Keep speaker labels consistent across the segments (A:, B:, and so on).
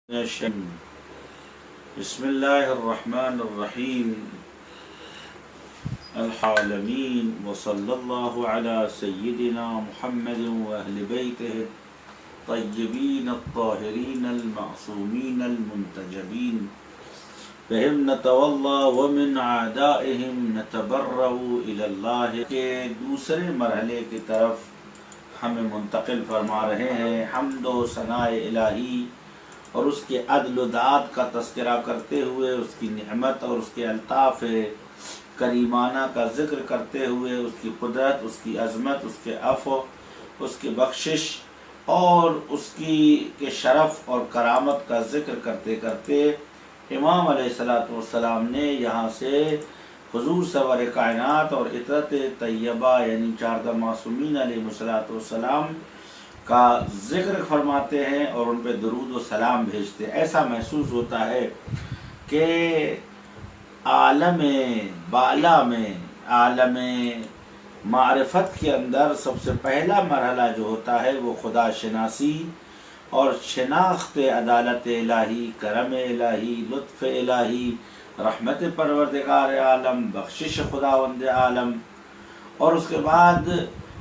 A: بسم اللہ الرحمن الرحیم العالمین وصلی اللہ علی سیدنا محمد واہل بیتہ الطیبین الطاہرین المعصومین المنتجبین بہم نتولا ومن اعدائہم نتبرأ الی اللہ کے دوسرے مرحلے کی طرف ہمیں منتقل فرما رہے ہیں۔ حمد و ثناء الہی اور اس کے عدل و داد کا تذکرہ کرتے ہوئے اس کی نعمت اور اس کے الطاف کریمانہ کا ذکر کرتے ہوئے اس کی قدرت، اس کی عظمت، اس کے عفو، اس کی بخشش اور اس کے شرف اور کرامت کا ذکر کرتے کرتے امام علیہ السلام نے یہاں سے حضور سرور کائنات اور عطرت طیبہ یعنی چاردہ معصومین علیہ السلام کا ذکر فرماتے ہیں اور ان پہ درود و سلام بھیجتے ہیں۔ ایسا محسوس ہوتا ہے کہ عالم بالا میں، عالم معرفت کے اندر سب سے پہلا مرحلہ جو ہوتا ہے وہ خدا شناسی اور شناخت عدالت الہی، کرم الہی، لطف الہی، رحمت پروردگار عالم، بخشش خداوند عالم، اور اس کے بعد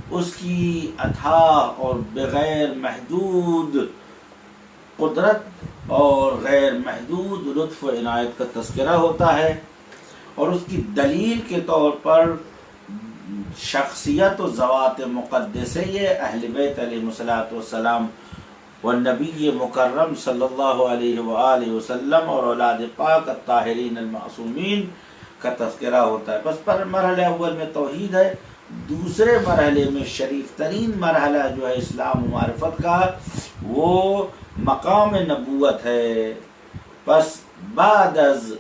A: اس کی اتھاہ اور بغیر محدود قدرت اور غیر محدود لطف و عنایت کا تذکرہ ہوتا ہے، اور اس کی دلیل کے طور پر شخصیت و ذوات مقدسہ اہل بیت علیہ السلام والنبی مکرم صلی اللہ علیہ وآلہ وسلم اور اولاد پاک الطاہرین المعصومین کا تذکرہ ہوتا ہے۔ بس پر مرحلہ اول میں توحید ہے، دوسرے مرحلے میں شریف ترین مرحلہ جو ہے اسلام و معرفت کا وہ مقام نبوت ہے۔ پس بعد از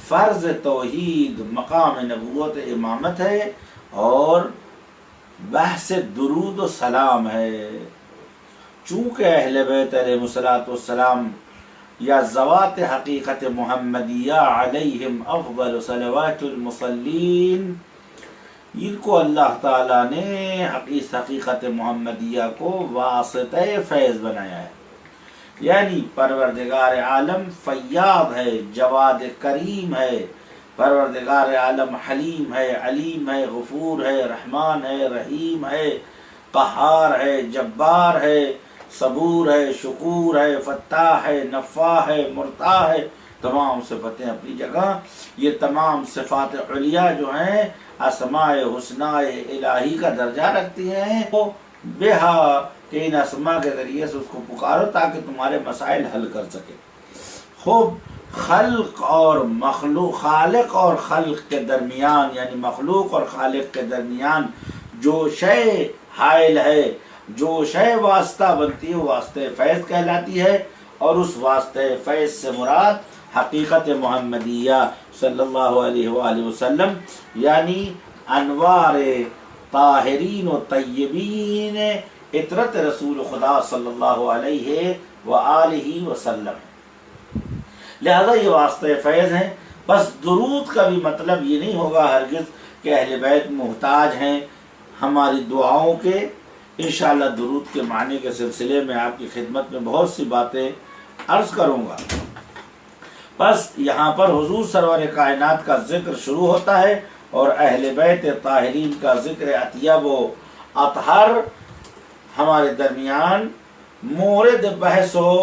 A: فرض توحید مقام نبوت امامت ہے اور بحث درود و سلام ہے۔ چونکہ اہل بیت علیہ السلام یا ذوات حقیقت محمدیہ علیہم افضل صلوات المصلین، ان کو اللہ تعالیٰ نے اس حقیقت محمدیہ کو واسطہ فیض بنایا ہے، یعنی پروردگار عالم فیاض ہے، جواد کریم ہے، پروردگار عالم حلیم ہے، علیم ہے، غفور ہے، رحمان ہے، رحیم ہے، قہار ہے، جبار ہے، صبور ہے، شکور ہے، فتاح ہے، نفاح ہے، مرتاح ہے، تمام صفتیں اپنی جگہ۔ یہ تمام صفات علیہ جو ہیں اسماء حسنہ الہی کا درجہ رکھتی ہیں، وہ بہا کہ ان اسماء کے ذریعے سے اس کو پکارو تاکہ تمہارے مسائل حل کر سکے۔ خوب خلق اور مخلوق، خالق اور خلق کے درمیان یعنی مخلوق اور خالق کے درمیان جو شے حائل ہے، جو شے واسطہ بنتی ہے وہ واسطہ فیض کہلاتی ہے، اور اس واسطہ فیض سے مراد حقیقت محمدیہ صلی اللہ علیہ وآلہ وسلم یعنی انوار طاہرین و طیبین عطرت رسول خدا صلی اللہ علیہ وآلہ وسلم، لہذا یہ واسطہ فیض ہیں۔ بس درود کا بھی مطلب یہ نہیں ہوگا ہرگز کہ اہل بیت محتاج ہیں ہماری دعاؤں کے۔ انشاءاللہ درود کے معنی کے سلسلے میں آپ کی خدمت میں بہت سی باتیں عرض کروں گا۔ بس یہاں پر حضور سرور کائنات کا ذکر شروع ہوتا ہے اور اہل بیت طاہرین کا ذکر اطیب و اطہر ہمارے درمیان مورد بحث و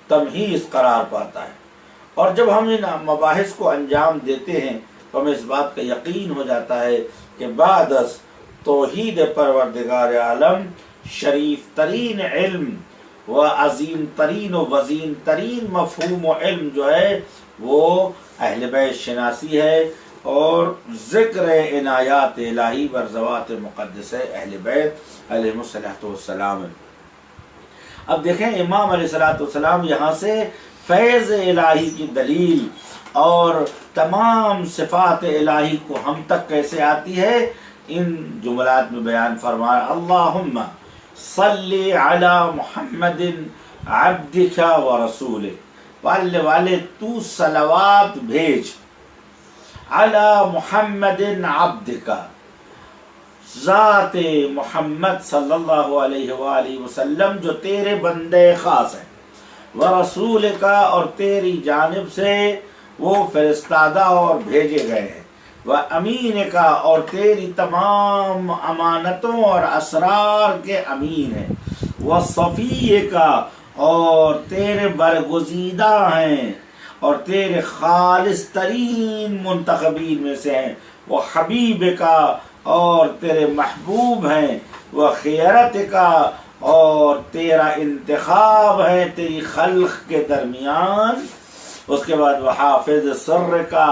A: تمہیز قرار پاتا ہے، اور جب ہم ان مباحث کو انجام دیتے ہیں تو ہمیں اس بات کا یقین ہو جاتا ہے کہ بعد از توحید پروردگار عالم شریف ترین علم و عظیم ترین و وزین ترین مفہوم و علم جو ہے وہ اہل بیت شناسی ہے اور ذکر عنایات الہی بر ذوات مقدسہ اہل بیت علیہ السلام۔ اب دیکھیں امام علیہ السلام یہاں سے فیض الہی کی دلیل اور تمام صفات الہی کو ہم تک کیسے آتی ہے ان جملات میں بیان فرمایا۔ اللہم صلی علی محمد عبدک و رسولک، والے تو صلوات بھیج علی محمد عبدک، ذات محمد صلی اللہ علیہ وآلہ وسلم جو تیرے بندے خاص ہیں، وَرَسُولِكَ اور تیری جانب سے وہ فرستادہ اور بھیجے گئے ہیں، وَأَمِينِكَ اور تیری تمام امانتوں اور اسرار کے امین ہیں، وَصَفِيِّكَ اور تیرے برگزیدہ ہیں اور تیرے خالص ترین منتخبین میں سے ہیں، وَحَبِيبِكَ اور تیرے محبوب ہیں، وَخِيَرَتِكَ اور تیرا انتخاب ہے تیری خلق کے درمیان۔ اس کے بعد وحافظ سر کا،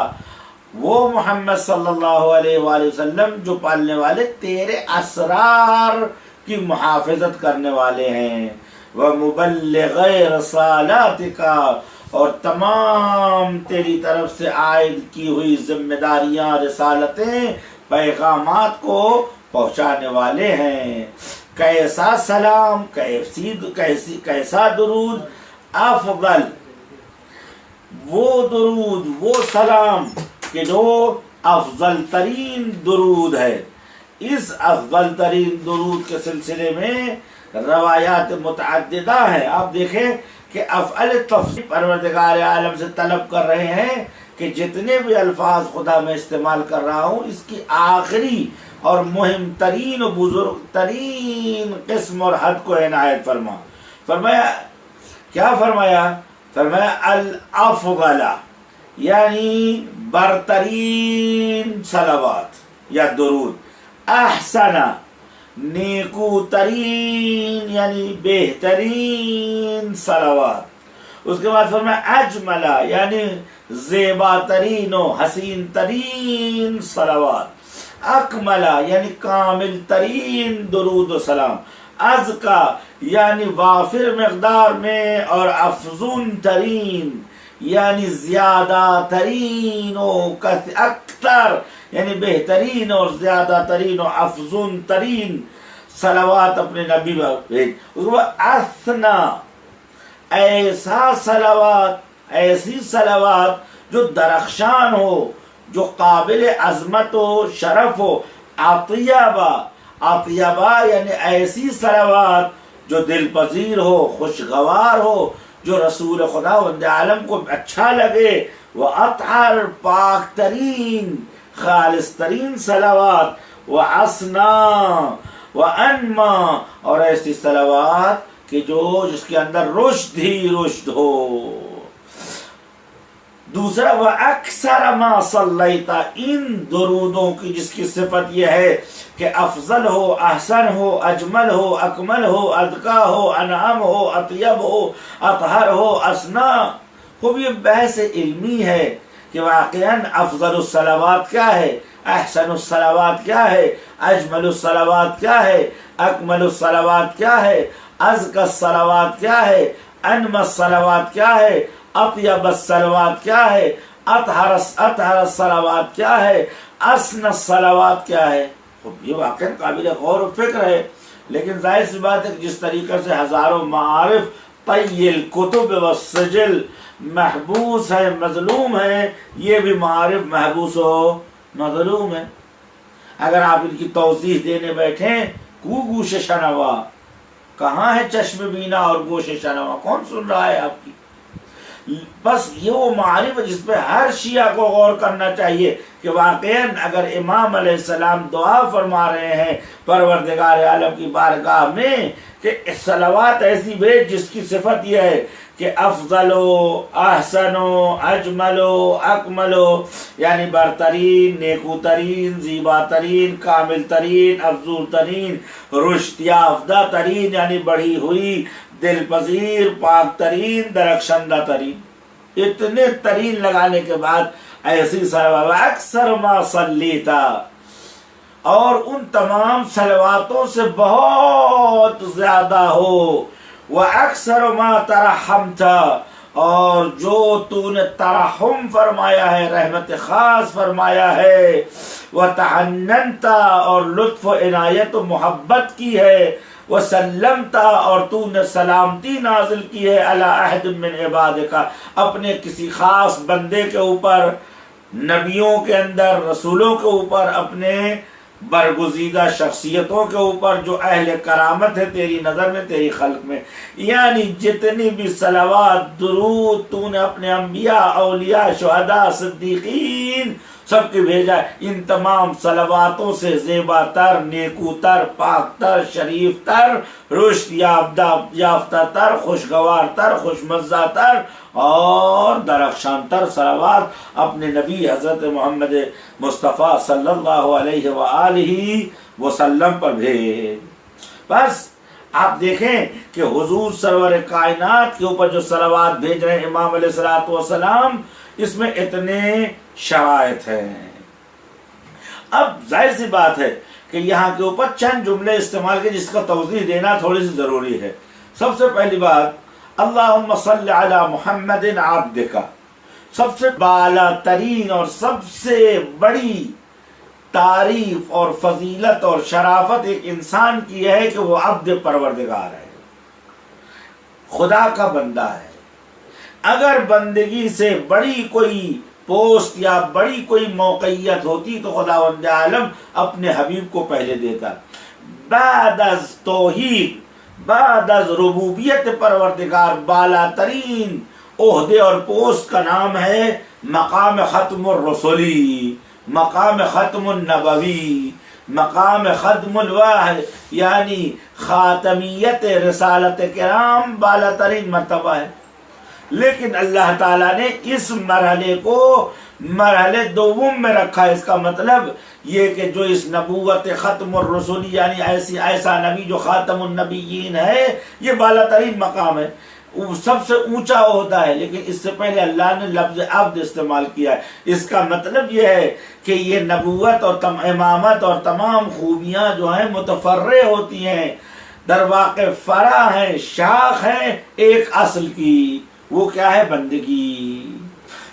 A: وہ محمد صلی اللہ علیہ وآلہ وسلم جو پالنے والے تیرے اسرار کی محافظت کرنے والے ہیں، ومبلغ رسالاتک اور تمام تیری طرف سے عائد کی ہوئی ذمہ داریاں، رسالتیں، پیغامات کو پہنچانے والے ہیں۔ کیسا سلام، کیسا درود، افضل وہ درود، وہ سلام کہ جو افضل ترین درود ہے۔ اس افضل ترین درود کے سلسلے میں روایات متعددہ ہیں۔ آپ دیکھیں کہ افعال تفضیل پروردگار عالم سے طلب کر رہے ہیں کہ جتنے بھی الفاظ خدا میں استعمال کر رہا ہوں، اس کی آخری اور مہم ترین و بزرگ ترین قسم اور حد کو عنایت فرما۔ فرمایا کیا فرمایا؟ فرمایا الافضل یعنی برترین صلوات یا درود، احسن نیکو ترین یعنی بہترین صلوات۔ اس کے بعد فرمایا اجمل یعنی زیبا ترین و حسین ترین صلوات، اکمل یعنی کامل ترین درود و سلام، ازکا یعنی وافر مقدار میں اور افزون ترین یعنی زیادہ ترین و اکثر یعنی بہترین اور زیادہ ترین و افزون ترین صلوات اپنے نبی پر بھیج۔ اس کے بعد اثنا ایسا صلوات، ایسی صلوات جو درخشان ہو، جو قابل عظمت و شرف ہو، اطیبہ، اطیبہ یعنی ایسی صلوات جو دل پذیر ہو، خوشگوار ہو، جو رسول خدا وند عالم کو اچھا لگے، وہ اطہر پاک ترین خالص ترین صلوات، وہ اسنا وہ انما اور ایسی صلوات کہ جس کے اندر رشد ہی رشد ہو۔ دوسرا وہ اکثر ما صلیتا، ان درودوں کی جس کی صفت یہ ہے کہ افضل ہو، احسن ہو، اجمل ہو، اکمل ہو، ادکا ہو، انعم ہو، اطیب ہو، اطہر ہو، اسنا۔ خوب یہ بحث علمی ہے کہ واقعاً افضل الصلوات کیا ہے، احسن الصلوات کیا ہے، اجمل الصلوات کیا ہے، اکمل الصلوات کیا ہے، ازکا الصلوات کیا ہے، انم الصلوات کیا ہے، اطیب الصلوات کیا ہے، اطہر الصلوات کیا ہے، اسن الصلوات کیا ہے۔ یہ واقعاً قابل غور و فکر ہے، لیکن ظاہر سی بات ہے کہ جس طریقے سے ہزاروں معارف طی الکتب والسجل محبوس ہے، مظلوم ہے، یہ بھی معارف محبوس و مظلوم ہے۔ اگر آپ ان کی توضیح دینے بیٹھیں، کو گوش شنوا، کہاں ہے چشم بینا اور گوش شنوا، کون سن رہا ہے آپ کی؟ بس یہ وہ معارف ہے جس پہ ہر شیعہ کو غور کرنا چاہیے کہ واقعاً اگر امام علیہ السلام دعا فرما رہے ہیں پروردگار عالم کی بارگاہ میں کہ صلوات ایسی بھیج جس کی صفت یہ ہے کہ افضل و احسن و اجمل و اکمل یعنی برترین، نیکو ترین، زیبا ترین، کامل ترین، افضول ترین، رشد یافتہ ترین یعنی بڑھی ہوئی، دل پذیر، پاک ترین، درخشندہ ترین، اتنے ترین لگانے کے بعد ایسی صلوات اکثر ما صلیتا، اور ان تمام صلواتوں سے بہت زیادہ ہو، وَأَكْثَرُ مَا تَرَحَمْتَ اور جو تو نے ترحم فرمایا ہے، رحمت خاص فرمایا ہے، وَتَحَنَّنْتَ اور لطف و عنایت و محبت کی ہے، وَسَلَّمْتَ اور تو نے سلامتی نازل کی ہے، عَلَىٰ أَحَدٍ مِّنْ عِبَادِكَ اپنے کسی خاص بندے کے اوپر، نبیوں کے اندر، رسولوں کے اوپر، اپنے برگزیدہ شخصیتوں کے اوپر جو اہل کرامت ہے تیری نظر میں، تیری خلق میں، یعنی جتنی بھی صلوات درود تو نے اپنے انبیاء، اولیاء، شہداء، صدیقین سب کے بھیجا ہے، ان تمام صلواتوں سے زیبا تر، نیکو تر، پاک تر، شریف تر، رشد یافتہ تر، خوشگوار تر، خوشمزہ تر اور درخشان تر صلوات اپنے نبی حضرت محمد مصطفیٰ صلی اللہ علیہ وآلہ وسلم پر بھیج۔ بس آپ دیکھیں کہ حضور سرور کائنات کے اوپر جو صلوات بھیج رہے ہیں امام علیہ الصلوۃ والسلام، اس میں اتنے شرائط ہیں۔ اب ظاہر سی بات ہے کہ یہاں کے اوپر چند جملے استعمال کے جس کا توضیح دینا تھوڑی سی ضروری ہے۔ سب سے پہلی بات، اللہم صلی علی محمد عبدک، سب سے بالا ترین اور سب سے بڑی تعریف اور فضیلت اور شرافت ایک انسان کی ہے کہ وہ عبد پروردگار ہے، خدا کا بندہ ہے۔ اگر بندگی سے بڑی کوئی پوسٹ یا بڑی کوئی موقعیت ہوتی تو خداوند عالم اپنے حبیب کو پہلے دیتا۔ بعد از توحید، بعد از ربوبیت پروردگار، بالا ترین عہدے اور پوسٹ کا نام ہے مقام ختم الرسولی، مقام ختم النبوی، مقام ختم الواحد، یعنی خاتمیت رسالت کرام بالا ترین مرتبہ ہے۔ لیکن اللہ تعالیٰ نے اس مرحلے کو مرحلے دوم میں رکھا۔ اس کا مطلب یہ کہ جو اس نبوت ختم الرسول یعنی ایسا نبی جو خاتم النبیین ہے، یہ بالا ترین مقام ہے، سب سے اونچا عہدہ ہے، لیکن اس سے پہلے اللہ نے لفظ عبد استعمال کیا ہے۔ اس کا مطلب یہ ہے کہ یہ نبوت اور امامت اور تمام خوبیاں جو ہیں متفرع ہوتی ہیں، در واقع فرع ہیں، شاخ ہیں ایک اصل کی، وہ کیا ہے؟ بندگی۔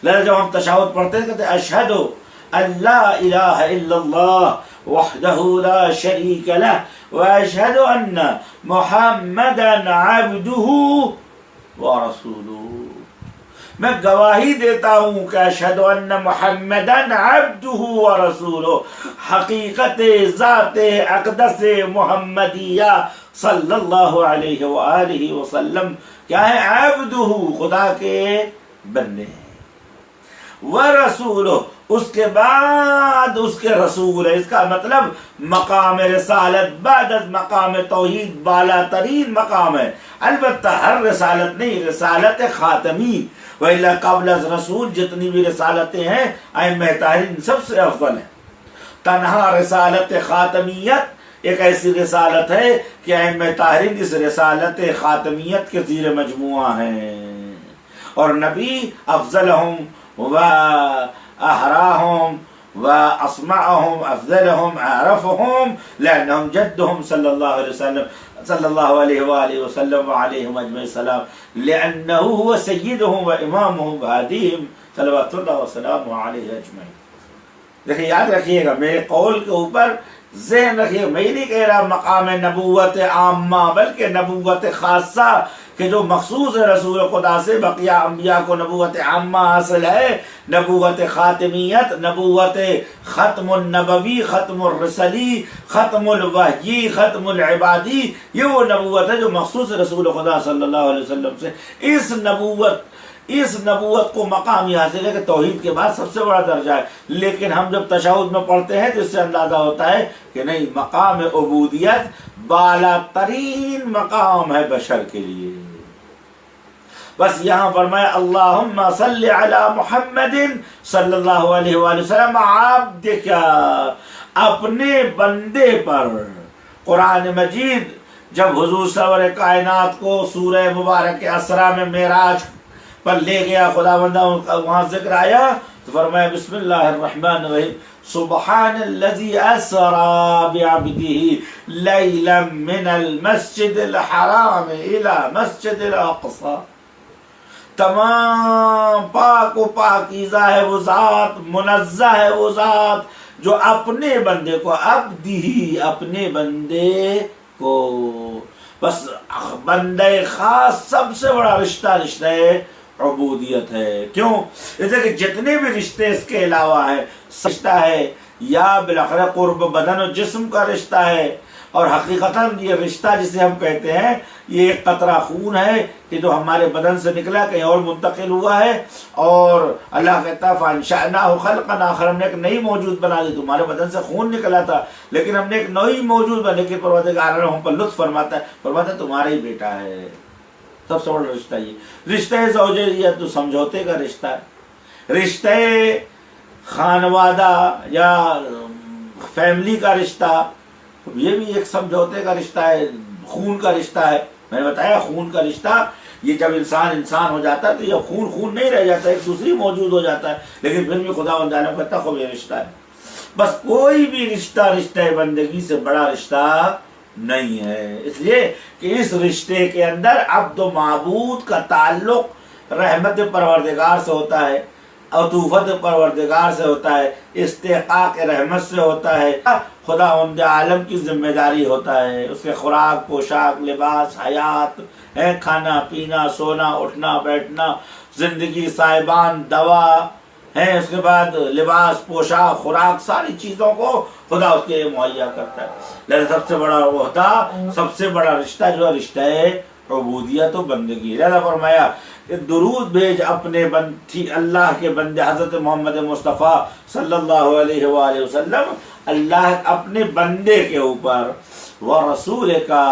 A: لہذا جب ہم تشہد پڑھتے ہیں کہتے ہیں اشہد ان لا الہ الا اللہ وحدہ لا شریک لہ واشہد ان محمدا عبدہ ورسولہ، میں گواہی دیتا ہوں کہ اشہد ان محمدا عبدہ ورسولہ، حقیقت ذات اقدس محمدیہ صلی اللہ علیہ وآلہ وسلم کیا ہے؟ عبدہ، خدا کے بندے ہیں، ورسولہ، اس کے بعد اس کے رسول ہے۔ اس کا مطلب مقام رسالت بعد از مقام توحید بالا ترین مقام ہے۔ البتہ ہر رسالت نہیں، رسالت خاتمی، وَإِلَّا قبل از رسول جتنی بھی رسالتیں ہیں ائمہ طاہرین سب سے افضل ہیں۔ تنہا رسالت خاتمیت ایک ایسی رسالت ہے کہ ائمہ طاہرین اس رسالت خاتمیت کے زیر مجموعہ ہیں، اور نبی افضلہم و احراہم و اسمعہم افضلہم اعرفہم لأنہم جدہم صلی اللہ علیہ وسلم صلی اللہ علیہ وآلہ وسلم وعلیہم اجمعین السلام لأنہ هو سیدہم و امامہم وہدیہم صلوات اللہ وسلم علیہ اجمعین۔ دیکھیں یاد رکھیے گا، میرے قول کے اوپر ذہن رکھیے، میں نہیں کہہ رہا مقام نبوت عامہ بلکہ نبوت خاصہ کہ جو مخصوص ہے رسول خدا سے، بقیہ انبیاء کو نبوت عامہ حاصل ہے، نبوت خاتمیت، نبوت ختم النبوی، ختم الرسلی، ختم الوحی، ختم العبادی، یہ وہ نبوت ہے جو مخصوص رسول خدا صلی اللہ علیہ وسلم سے۔ اس نبوت کو مقامی حاصل ہے کہ توحید کے بعد سب سے بڑا درجہ ہے، لیکن ہم جب تشہد میں پڑھتے ہیں تو اس سے اندازہ ہوتا ہے کہ نہیں، مقام عبودیت بالا ترین مقام ہے بشر کے لیے۔ بس یہاں فرمایا اللہم صلی علی محمد صلی اللہ علیہ وآلہ وسلم عبدک، اپنے بندے پر۔ قرآن مجید جب حضور سرور کائنات کو سورہ مبارک اسراء میں معراج پر لے گیا، خدا بندہ وہاں ذکر آیا تو فرمایا بسم اللہ الرحمن الرحیم سبحان الذی اسری بعبدہ لیلا من المسجد الحرام الى مسجد الاقصی، تمام پاک و پاکیزہ ہے وہ ذات، منزہ ہے وہ ذات جو اپنے بندے کو، عبدہ، اپنے بندے کو، بس بندے خاص سب سے بڑا رشتہ عبودیت ہے۔ کیوں؟ اس لیے کہ جتنے بھی رشتے اس کے علاوہ ہیں، رشتہ ہے یا بالآخر قرب بدن و جسم کا رشتہ ہے، اور حقیقتاً یہ رشتہ جسے ہم کہتے ہیں یہ ایک قطرہ خون ہے کہ جو ہمارے بدن سے نکلا کہیں اور منتقل ہوا ہے، اور اللہ کہتا ہے فَأَنشَأْنَاهُ خَلْقًا آخر، ہم نے ایک نئی موجود بنا دی. تمہارے بدن سے خون نکلا تھا لیکن ہم نے ایک نئی موجود بنا، لیکن پروردگار ہم پر لطف فرماتا ہے تمہارا ہی بیٹا ہے. سب سے بڑا رشتہ یہ رشتہ زوجیت تو سمجھوتے کا رشتہ ہے، رشتہ خانوادہ یا فیملی کا رشتہ یہ بھی ایک سمجھوتے کا رشتہ ہے، خون کا رشتہ ہے. میں نے بتایا خون کا رشتہ یہ جب انسان ہو جاتا ہے تو یہ خون نہیں رہ جاتا، ایک دوسری موجود ہو جاتا ہے، لیکن پھر بھی خدا بندہ کہتا خوب یہ رشتہ ہے. بس کوئی بھی رشتہ بندگی سے بڑا رشتہ نہیں ہے، اس لیے کہ اس رشتے کے اندر عبد و معبود کا تعلق رحمت پروردگار سے ہوتا ہے، عطوفت پروردگار سے ہوتا ہے، استحقاق رحمت سے ہوتا ہے، خداوند عالم کی ذمہ داری ہوتا ہے، اس کے خوراک پوشاک لباس حیات، کھانا پینا سونا اٹھنا بیٹھنا زندگی صاحبان دوا ہے، اس کے بعد لباس پوشاک خوراک ساری چیزوں کو خدا اس کے مہیا کرتا ہے. لہذا سب سے بڑا عہدہ سب سے بڑا رشتہ جو رشتہ ہے عبودیت و بندگی. لہذا فرمایا کہ درود بھیج اپنے اللہ کے بندے حضرت محمد مصطفیٰ صلی اللہ علیہ وآلہ وسلم، اللہ اپنے بندے کے اوپر. ورسول کا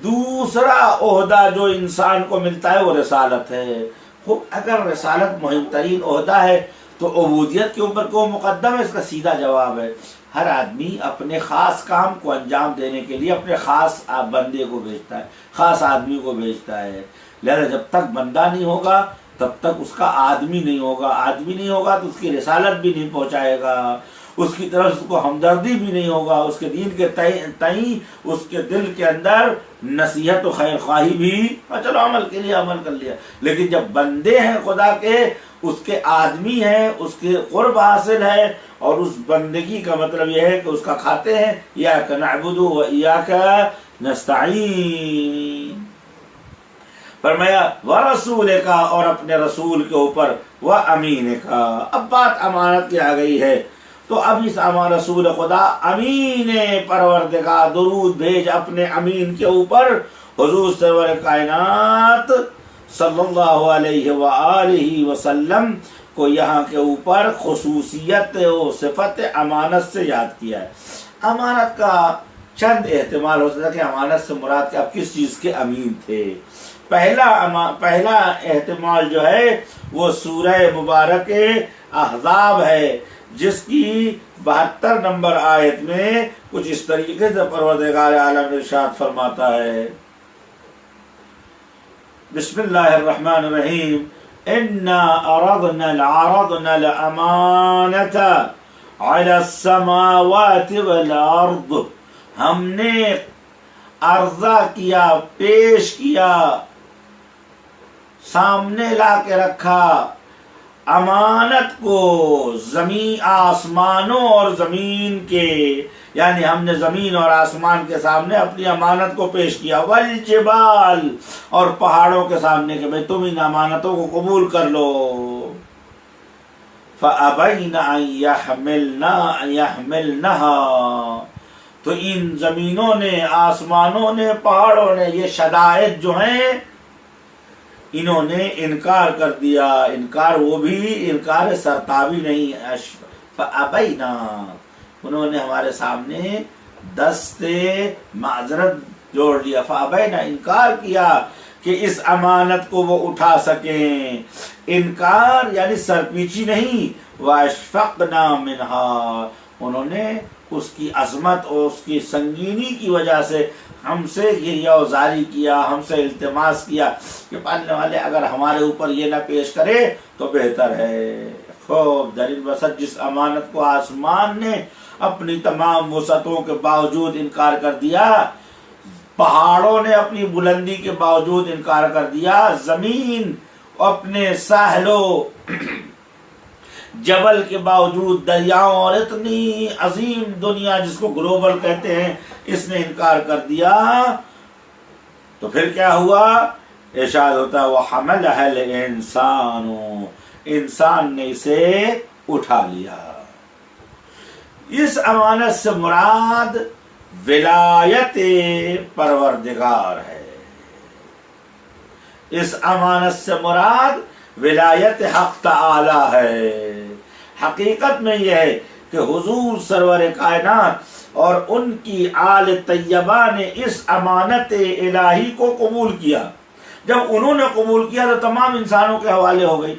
A: دوسرا عہدہ جو انسان کو ملتا ہے وہ رسالت ہے. اگر رسالت مہم ترین عہدہ ہے تو عبودیت کے اوپر کو مقدم ہے؟ اس کا سیدھا جواب ہے ہر آدمی اپنے خاص کام کو انجام دینے کے لیے اپنے خاص بندے کو بھیجتا ہے، خاص آدمی کو بھیجتا ہے. لہذا جب تک بندہ نہیں ہوگا تب تک اس کا آدمی نہیں ہوگا، آدمی نہیں ہوگا تو اس کی رسالت بھی نہیں پہنچائے گا، اس کی طرف اس کو ہمدردی بھی نہیں ہوگا، اس کے دین کے تئیں اس کے دل کے اندر نصیحت و خیر خواہی بھی، چلو عمل کے لیے عمل کر لیا. لیکن جب بندے ہیں خدا کے، اس کے آدمی ہیں، اس کے قرب حاصل ہے، اور اس بندگی کا مطلب یہ ہے کہ اس کا کھاتے ہیں ایاک نعبد و ایاک نستعین. فرمایا ورسول کا، اور اپنے رسول کے اوپر، وامین کا. اب بات امانت کی آ گئی ہے تو اب اس رسول خدا امین پروردگار درود بھیج اپنے امین کے اوپر حضور سرور کائنات صلی اللہ علیہ وآلہ وسلم کو یہاں کے اوپر خصوصیت و صفت امانت سے یاد کیا ہے. امانت کا چند احتمال ہو سکتا ہے کہ امانت سے مراد کہ آپ کس چیز کے امین تھے. پہلا احتمال جو ہے وہ سورہ مبارک احزاب ہے، جس کی 72 نمبر آیت میں کچھ اس طریقے سے پروردگار عالم ارشاد فرماتا ہے. بسم اللہ الرحمن الرحیم. انا عرضنا الامانۃ علی السماوات والارض، ہم نے عرضہ کیا، پیش کیا، سامنے لا کے رکھا امانت کو زمین آسمانوں اور زمین کے، یعنی ہم نے زمین اور آسمان کے سامنے اپنی امانت کو پیش کیا. والجبال، اور پہاڑوں کے سامنے کہ بھئی تم ان امانتوں کو قبول کر لو. فَأَبَيْنَ أَن يَحْمِلْنَهَا، تو ان زمینوں نے، آسمانوں نے، پہاڑوں نے، یہ شدائد جو ہیں انہوں نے انکار کر دیا. انکار وہ بھی انکار سرتابی نہیں. فَأَبَيْنَا، انہوں نے ہمارے سامنے دست معذرت جوڑ لیا. فَأَبَيْنَا، انکار کیا کہ اس امانت کو وہ اٹھا سکیں. انکار یعنی سرپیچی نہیں. وَأَشْفَقْنَا مِنْهَا، انہوں نے اس کی عظمت اور اس کی سنگینی کی وجہ سے ہم سے گریہ وزاری کیا، ہم سے التماس کیا کہ پالنے والے اگر ہمارے اوپر یہ نہ پیش کرے تو بہتر ہے. خوب در این وسط جس امانت کو آسمان نے اپنی تمام وسعتوں کے باوجود انکار کر دیا، پہاڑوں نے اپنی بلندی کے باوجود انکار کر دیا، زمین اپنے ساحلوں جبل کے باوجود، دریاؤں اور اتنی عظیم دنیا جس کو گلوبل کہتے ہیں اس نے انکار کر دیا، تو پھر کیا ہوا؟ ارشاد ہوتا ہے وَحَمَلَهَا الْإِنسَانُ، انسان نے اسے اٹھا لیا. اس امانت سے مراد ولایت پروردگار ہے، اس امانت سے مراد ولایت حق تعالی ہے۔ حقیقت میں یہ ہے کہ حضور سرور کائنات اور ان کی آل طیبہ نے اس امانت الہی کو قبول کیا۔ جب انہوں نے قبول کیا تو تمام انسانوں کے حوالے ہو گئی،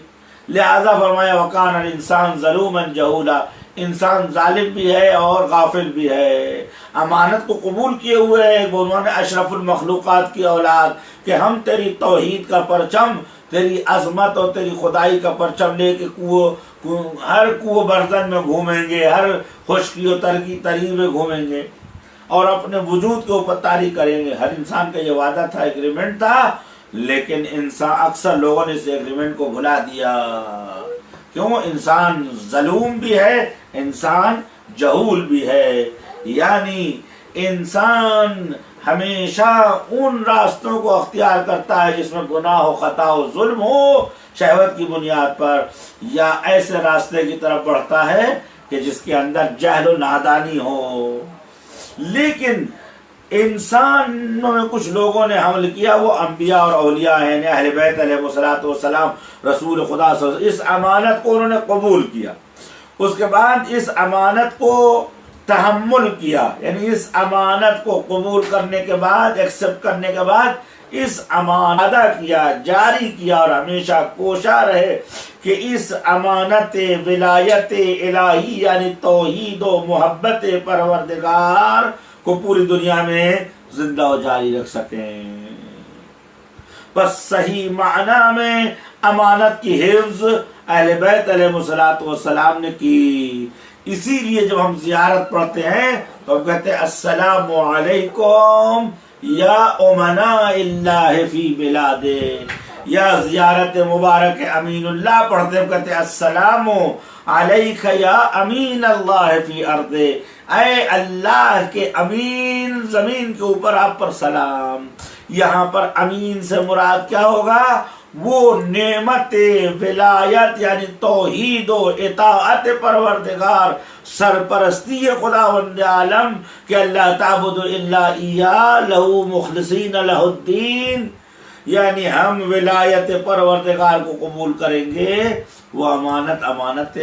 A: لہذا فرمایا وَقَانَ الْإِنسَانُ ظَلُومًا جَهُولًا، انسان ظالم بھی ہے اور غافل بھی ہے۔ امانت کو قبول کیے ہوئے ہے انہوں نے اشرف المخلوقات کی اولاد کہ ہم تیری توحید کا پرچم، تیری عظمت اور تیری خدائی کا پرچم لے کے ہر کوہ برزن میں گھومیں گے، ہر خشکی و تری میں گھومیں گے اور اپنے وجود کے اوپر طاری کریں گے۔ ہر انسان کا یہ وعدہ تھا، ایگریمنٹ تھا، لیکن انسان اکثر لوگوں نے اس ایگریمنٹ کو بھلا دیا۔ کیوں؟ انسان ظلوم بھی ہے، انسان جہول بھی ہے، یعنی انسان ہمیشہ ان راستوں کو اختیار کرتا ہے جس میں گناہ و خطا و ظلم ہو شہوت کی بنیاد پر، یا ایسے راستے کی طرف بڑھتا ہے کہ جس کے اندر جہل و نادانی ہو۔ لیکن انسانوں میں کچھ لوگوں نے حمل کیا، وہ انبیاء اور اولیاء ہیں، اہل بیت علیہ السلام، رسول خدا صلی اللہ علیہ وسلم، اس امانت کو انہوں نے قبول کیا، اس کے بعد اس امانت کو تحمل کیا، یعنی اس امانت کو قبول کرنے کے بعد، ایکسپٹ کرنے کے بعد اس امانت ادا کیا، جاری کیا اور ہمیشہ کوشاں رہے کہ اس امانت ولایت الہی یعنی توحید و محبت پروردگار کو پوری دنیا میں زندہ و جاری رکھ سکیں۔ بس صحیح معنی میں امانت کی حفظ اہل بیت علیہ السلام نے کی۔ اسی لیے جب ہم زیارت پڑھتے ہیں تو ہم کہتے ہیں السلام علیکم یا امناء اللہ فی بلادے، یا زیارت مبارک امین اللہ پڑھتے ہیں ہم کہتے ہیں السلام علیک یا امین اللہ فی ارضے، اے اللہ کے امین زمین کے اوپر آپ پر سلام۔ یہاں پر امین سے مراد کیا ہوگا؟ وہ نعمت ولایت یعنی توحید و اطاعت پروردگار، سرپرستی خداوند عالم کہ اللہ تعبد الا ایاہ لہ مخلصین لہ الدین، یعنی ہم ولایت پروردگار کو قبول کریں گے۔ وہ امانت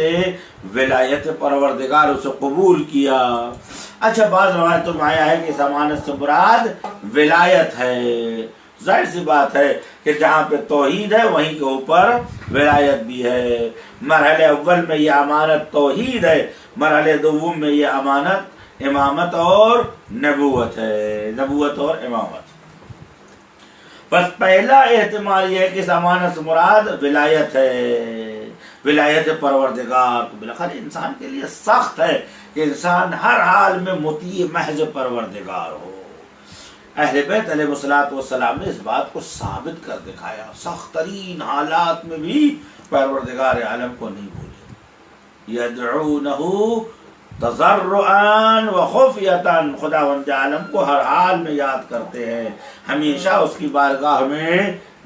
A: ولایت پروردگار اسے قبول کیا۔ اچھا، بعض روایتوں میں آیا ہے کہ اس امانت سے مراد ولایت ہے۔ ظاہر سی بات ہے کہ جہاں پہ توحید ہے وہیں کے اوپر ولایت بھی ہے۔ مرحلہ اول میں یہ امانت توحید ہے، مرحلہ دوم میں یہ امانت امامت اور نبوت ہے، نبوت اور امامت۔ بس پہلا احتمال یہ ہے کہ اس امانت سے مراد ولایت ہے، ولایت پروردگار۔ بالاخره انسان کے لیے سخت ہے کہ انسان ہر حال میں مطیع محض پروردگار ہو۔ اہل بیت علیہ السلام نے اس بات کو ثابت کر دکھایا، سخت ترین حالات میں بھی پروردگار عالم کو نہیں بھولے۔ یدعونہ تضرعا وخفیۃ، خداوند عالم کو ہر حال میں یاد کرتے ہیں، ہمیشہ اس کی بارگاہ میں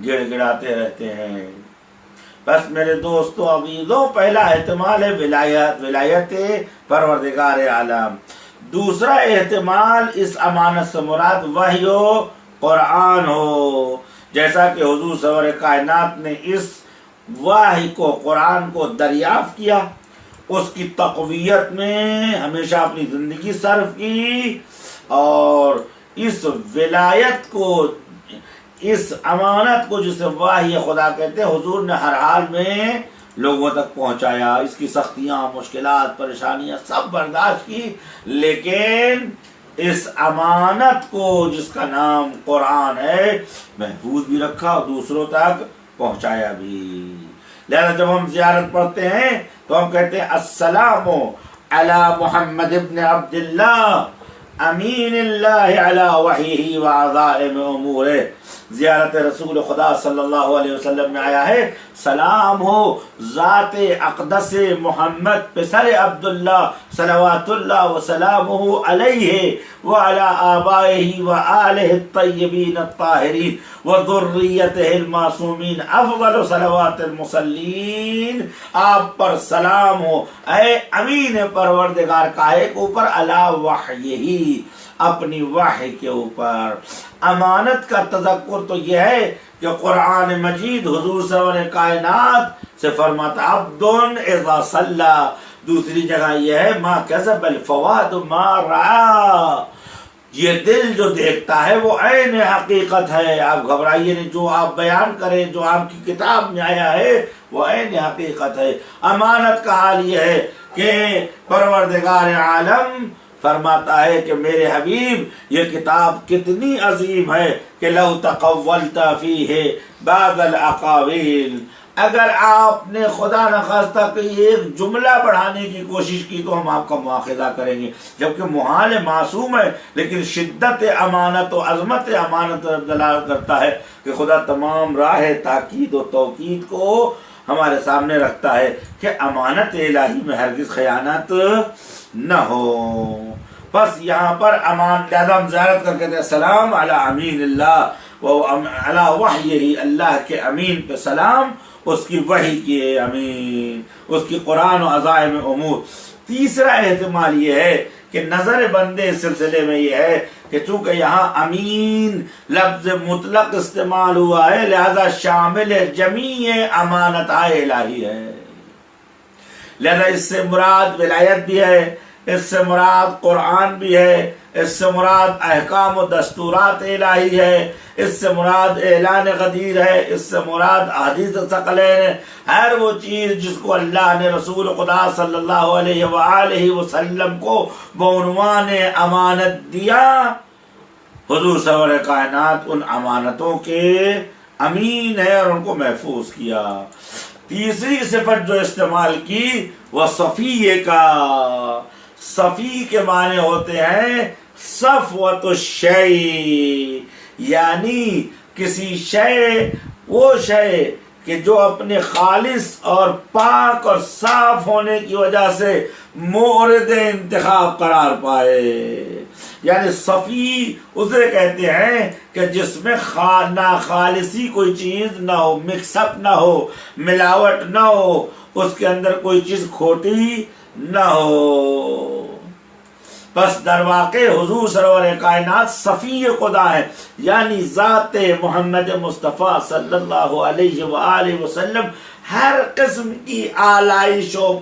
A: گڑ گڑاتے رہتے ہیں۔ بس میرے دوستو عزیزو، پہلا احتمال ہے ولایت پروردگار عالم۔ دوسرا احتمال اس امانت سے مراد وحی و قرآن ہو، جیسا کہ حضور سرور کائنات نے اس وحی کو، قرآن کو دریافت کیا، اس کی تقویت میں ہمیشہ اپنی زندگی صرف کی، اور اس ولایت کو، اس امانت کو جسے وحی خدا کہتے ہیں، حضور نے ہر حال میں لوگوں تک پہنچایا۔ اس کی سختیاں، مشکلات، پریشانیاں سب برداشت کی، لیکن اس امانت کو جس کا نام قرآن ہے محفوظ بھی رکھا اور دوسروں تک پہنچایا بھی۔ لہذا جب ہم زیارت پڑھتے ہیں تو ہم کہتے ہیں السلام علی محمد ابن عبداللہ، امین اللہ علی وحیہ وعظائم امورہ۔ زیارت رسول خدا صلی اللہ علیہ وسلم میں آیا ہے سلام ہو ذات اقدس محمد پسر عبداللہ صلوات اللہ وسلامہ علیہ وعلی آبائہ وآلہ الطیبین الطاہرین وذریتہ المعصومین افضل صلوات المصلین۔ آپ پر سلام ہو اے امین پروردگار کاہے کے اوپر علی وحیہ، اپنی وحی کے اوپر۔ امانت کا تذکر تو یہ ہے کہ قرآن مجید حضور سرور کائنات سے فرماتا عبد اذا صلی، دوسری جگہ یہ ہے ما کذب الفؤاد ما رأى، یہ دل جو دیکھتا ہے وہ عین حقیقت ہے۔ آپ گھبرائیے نہیں، جو آپ بیان کریں، جو آپ کی کتاب میں آیا ہے وہ عین حقیقت ہے۔ امانت کا حال یہ ہے کہ پروردگار عالم فرماتا ہے کہ میرے حبیب یہ کتاب کتنی عظیم ہے کہ لو تقولت فیہ بعض الاقاویل، اگر آپ نے خدا نخواستہ کوئی ایک جملہ بڑھانے کی کوشش کی تو ہم آپ کا مواخذہ کریں گے، جبکہ محال معصوم ہے، لیکن شدت امانت و عظمت امانت دلالت کرتا ہے کہ خدا تمام راہ تاکید و توکید کو ہمارے سامنے رکھتا ہے کہ امانت الہی میں ہرگز خیانت نہ ہو۔ بس یہاں پر امان لہذا ہم زیارت کر کے کہتے ہیں سلام علی امین اللہ و علی وحیہ، اللہ کے امین پہ سلام، اس کی وحی کی امین، اس کی قرآن و عزائم امور۔ تیسرا احتمال یہ ہے کہ نظر بندے اس سلسلے میں یہ ہے کہ چونکہ یہاں امین لفظ مطلق استعمال ہوا ہے لہذا شامل جمیع امانت الہی ہے، لہذا اس سے مراد ولایت بھی ہے، اس سے مراد قرآن بھی ہے، اس سے مراد احکام و دستورات الہی ہے، اس سے مراد اعلان غدیر ہے، اس سے مراد احادیث ثقلین ہے۔ ہر وہ چیز جس کو اللہ نے رسول خدا صلی اللہ علیہ وآلہ وسلم کو بعنوان امانت دیا، حضور سرور کائنات ان امانتوں کے امین ہے اور ان کو محفوظ کیا۔ تیسری صفت جو استعمال کی وہ صفی کا، صفی کے معنی ہوتے ہیں صفوت الشیء، یعنی کسی شے، وہ شے کہ جو اپنے خالص اور پاک اور صاف ہونے کی وجہ سے مورد انتخاب قرار پائے، یعنی صفی اسے کہتے ہیں کہ جس میں ناخالصی کوئی چیز نہ ہو، مکس اپ نہ ہو، ملاوٹ نہ ہو، اس کے اندر کوئی چیز کھوٹی نہ ہو۔ بس در واقع حضور سرور کائنات صفی خدا ہے، یعنی ذات محمد مصطفیٰ صلی اللہ علیہ وآلہ وسلم ہر قسم کی آلائش و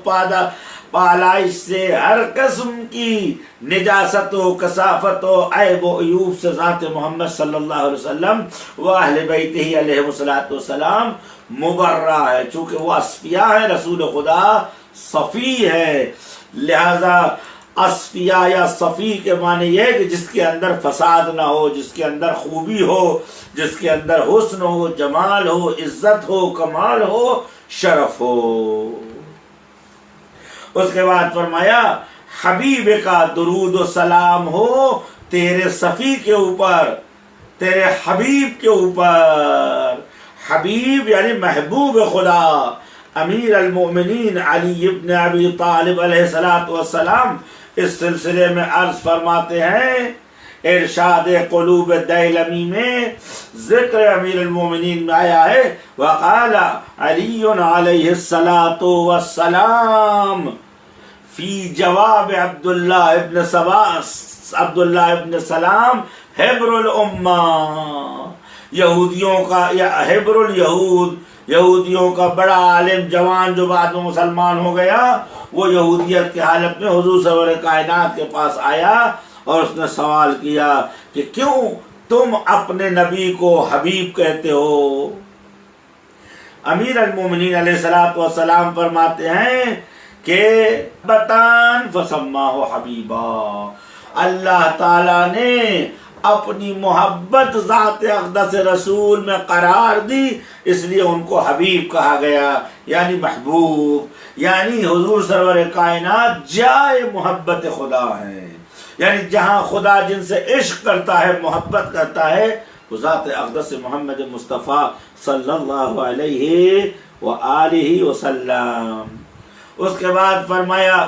A: پالائش سے، ہر قسم کی نجاست و کثافت و عیب و عیوب سے ذات محمد صلی اللہ علیہ وسلم و اہل بیتہ علیہ السلام مبرہ ہے، چونکہ وہ اصفیاء ہے، رسول خدا صفی ہے، لہذا اصفیاء یا صفی کے معنی یہ ہے کہ جس کے اندر فساد نہ ہو، جس کے اندر خوبی ہو، جس کے اندر حسن ہو، جمال ہو، عزت ہو، کمال ہو، شرف ہو۔ اس کے بعد فرمایا حبیب کا درود و سلام ہو تیرے صفی کے اوپر، تیرے حبیب کے اوپر۔ حبیب یعنی محبوب خدا، امیر المؤمنین علی ابن ابی طالب علیہ السلام اس سلسلے میں عرض فرماتے ہیں، ارشاد قلوب دیلمی میں ذکر امیر المومنین میں آیا ہے، وقال علی علیہ السلام فی جواب عبداللہ ابن سلام حبر الامہ، یہودیوں کا یا حبر الیہود، یہودیوں کا بڑا عالم جوان جو بعد میں مسلمان ہو گیا، وہ یہودیت کی حالت میں حضور سرور کائنات کے پاس آیا اور اس نے سوال کیا کہ کیوں تم اپنے نبی کو حبیب کہتے ہو؟ امیر المومنین علیہ السلام فرماتے ہیں کہ بطان فسماہ حبیبا، اللہ تعالیٰ نے اپنی محبت ذات اقدس رسول میں قرار دی، اس لیے ان کو حبیب کہا گیا، یعنی محبوب، یعنی حضور سرور کائنات جائے محبت خدا ہے۔ یعنی جہاں خدا جن سے عشق کرتا ہے، محبت کرتا ہے، وہ ذات اقدس محمد مصطفیٰ صلی اللہ علیہ وآلہ وسلم۔ اس کے بعد فرمایا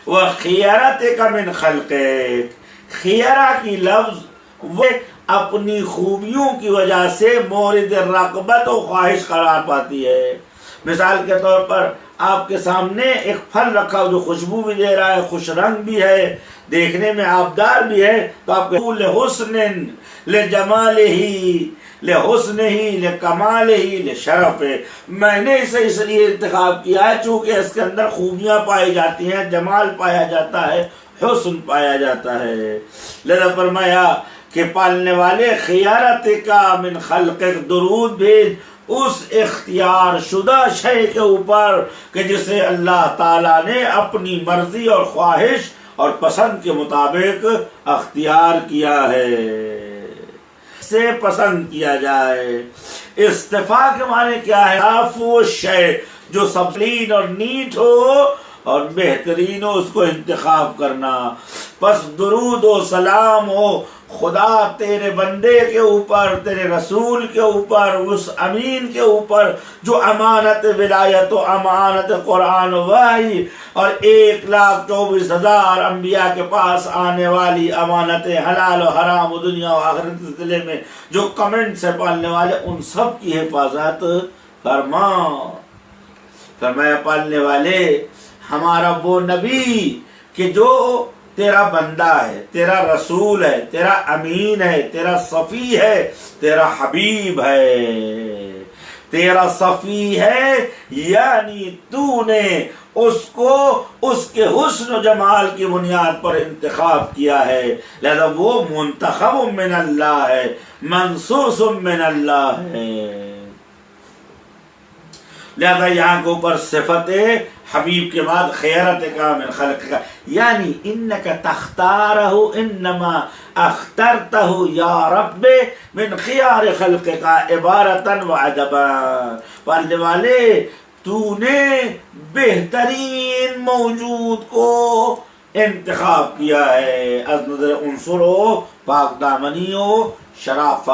A: وَخِيَرَتِكَ مِنْ خَلْقِكَ، خیرہ کی لفظ وہ اپنی خوبیوں کی وجہ سے مورد رغبت و خواہش قرار پاتی ہے۔ مثال کے طور پر آپ کے سامنے ایک پھل رکھا جو خوشبو بھی دے رہا ہے، خوش رنگ بھی ہے، دیکھنے میں آبدار بھی ہے، تو آپ کے لحسن لجمالہ لحسنہ لکمالہ لشرف، میں نے اسے اس لیے انتخاب کیا ہے چونکہ اس کے اندر خوبیاں پائی جاتی ہیں، جمال پایا جاتا ہے، حسن پایا جاتا ہے۔ لذا فرمایا کہ پالنے والے خیارتک من خلقک، درود بھیج اس اختیار شدہ شے کے اوپر کہ جسے اللہ تعالیٰ نے اپنی مرضی اور خواہش اور پسند کے مطابق اختیار کیا ہے، سے پسند کیا جائے۔ استفاء کے معنی کیا ہے؟ وہ شے جو سبلین اور نیٹ ہو اور بہترین ہو، اس کو انتخاب کرنا۔ پس درود و سلام ہو خدا تیرے بندے کے اوپر، تیرے رسول کے اوپر، اس امین کے اوپر جو امانت ولایت و امانت قرآن و وحی اور 1,24,000 انبیاء کے پاس آنے والی امانت حلال و حرام و دنیا و آخرت کے سلسلے میں جو کمنٹ سے پالنے والے، ان سب کی حفاظت فرما۔ فرمایا پالنے والے ہمارا وہ نبی کہ جو تیرا بندہ ہے، تیرا رسول ہے، تیرا امین ہے، تیرا صفی ہے، تیرا حبیب ہے، تیرا صفی ہے، یعنی تو نے اس کو اس کے حسن و جمال کی بنیاد پر انتخاب کیا ہے، لہذا وہ منتخب من اللہ ہے، منصوص من اللہ ہے۔ لہذا یہاں کے اوپر صفت حبیب کے بعد خیرتک من خلقک، یعنی انک تختارہ انما اخترتہ یا رب من خیار خلقک عبارتا و عجبا، پالنے والے تو نے بہترین موجود کو انتخاب کیا ہے، از نظر عنصر و پاک دامنی و شرافت۔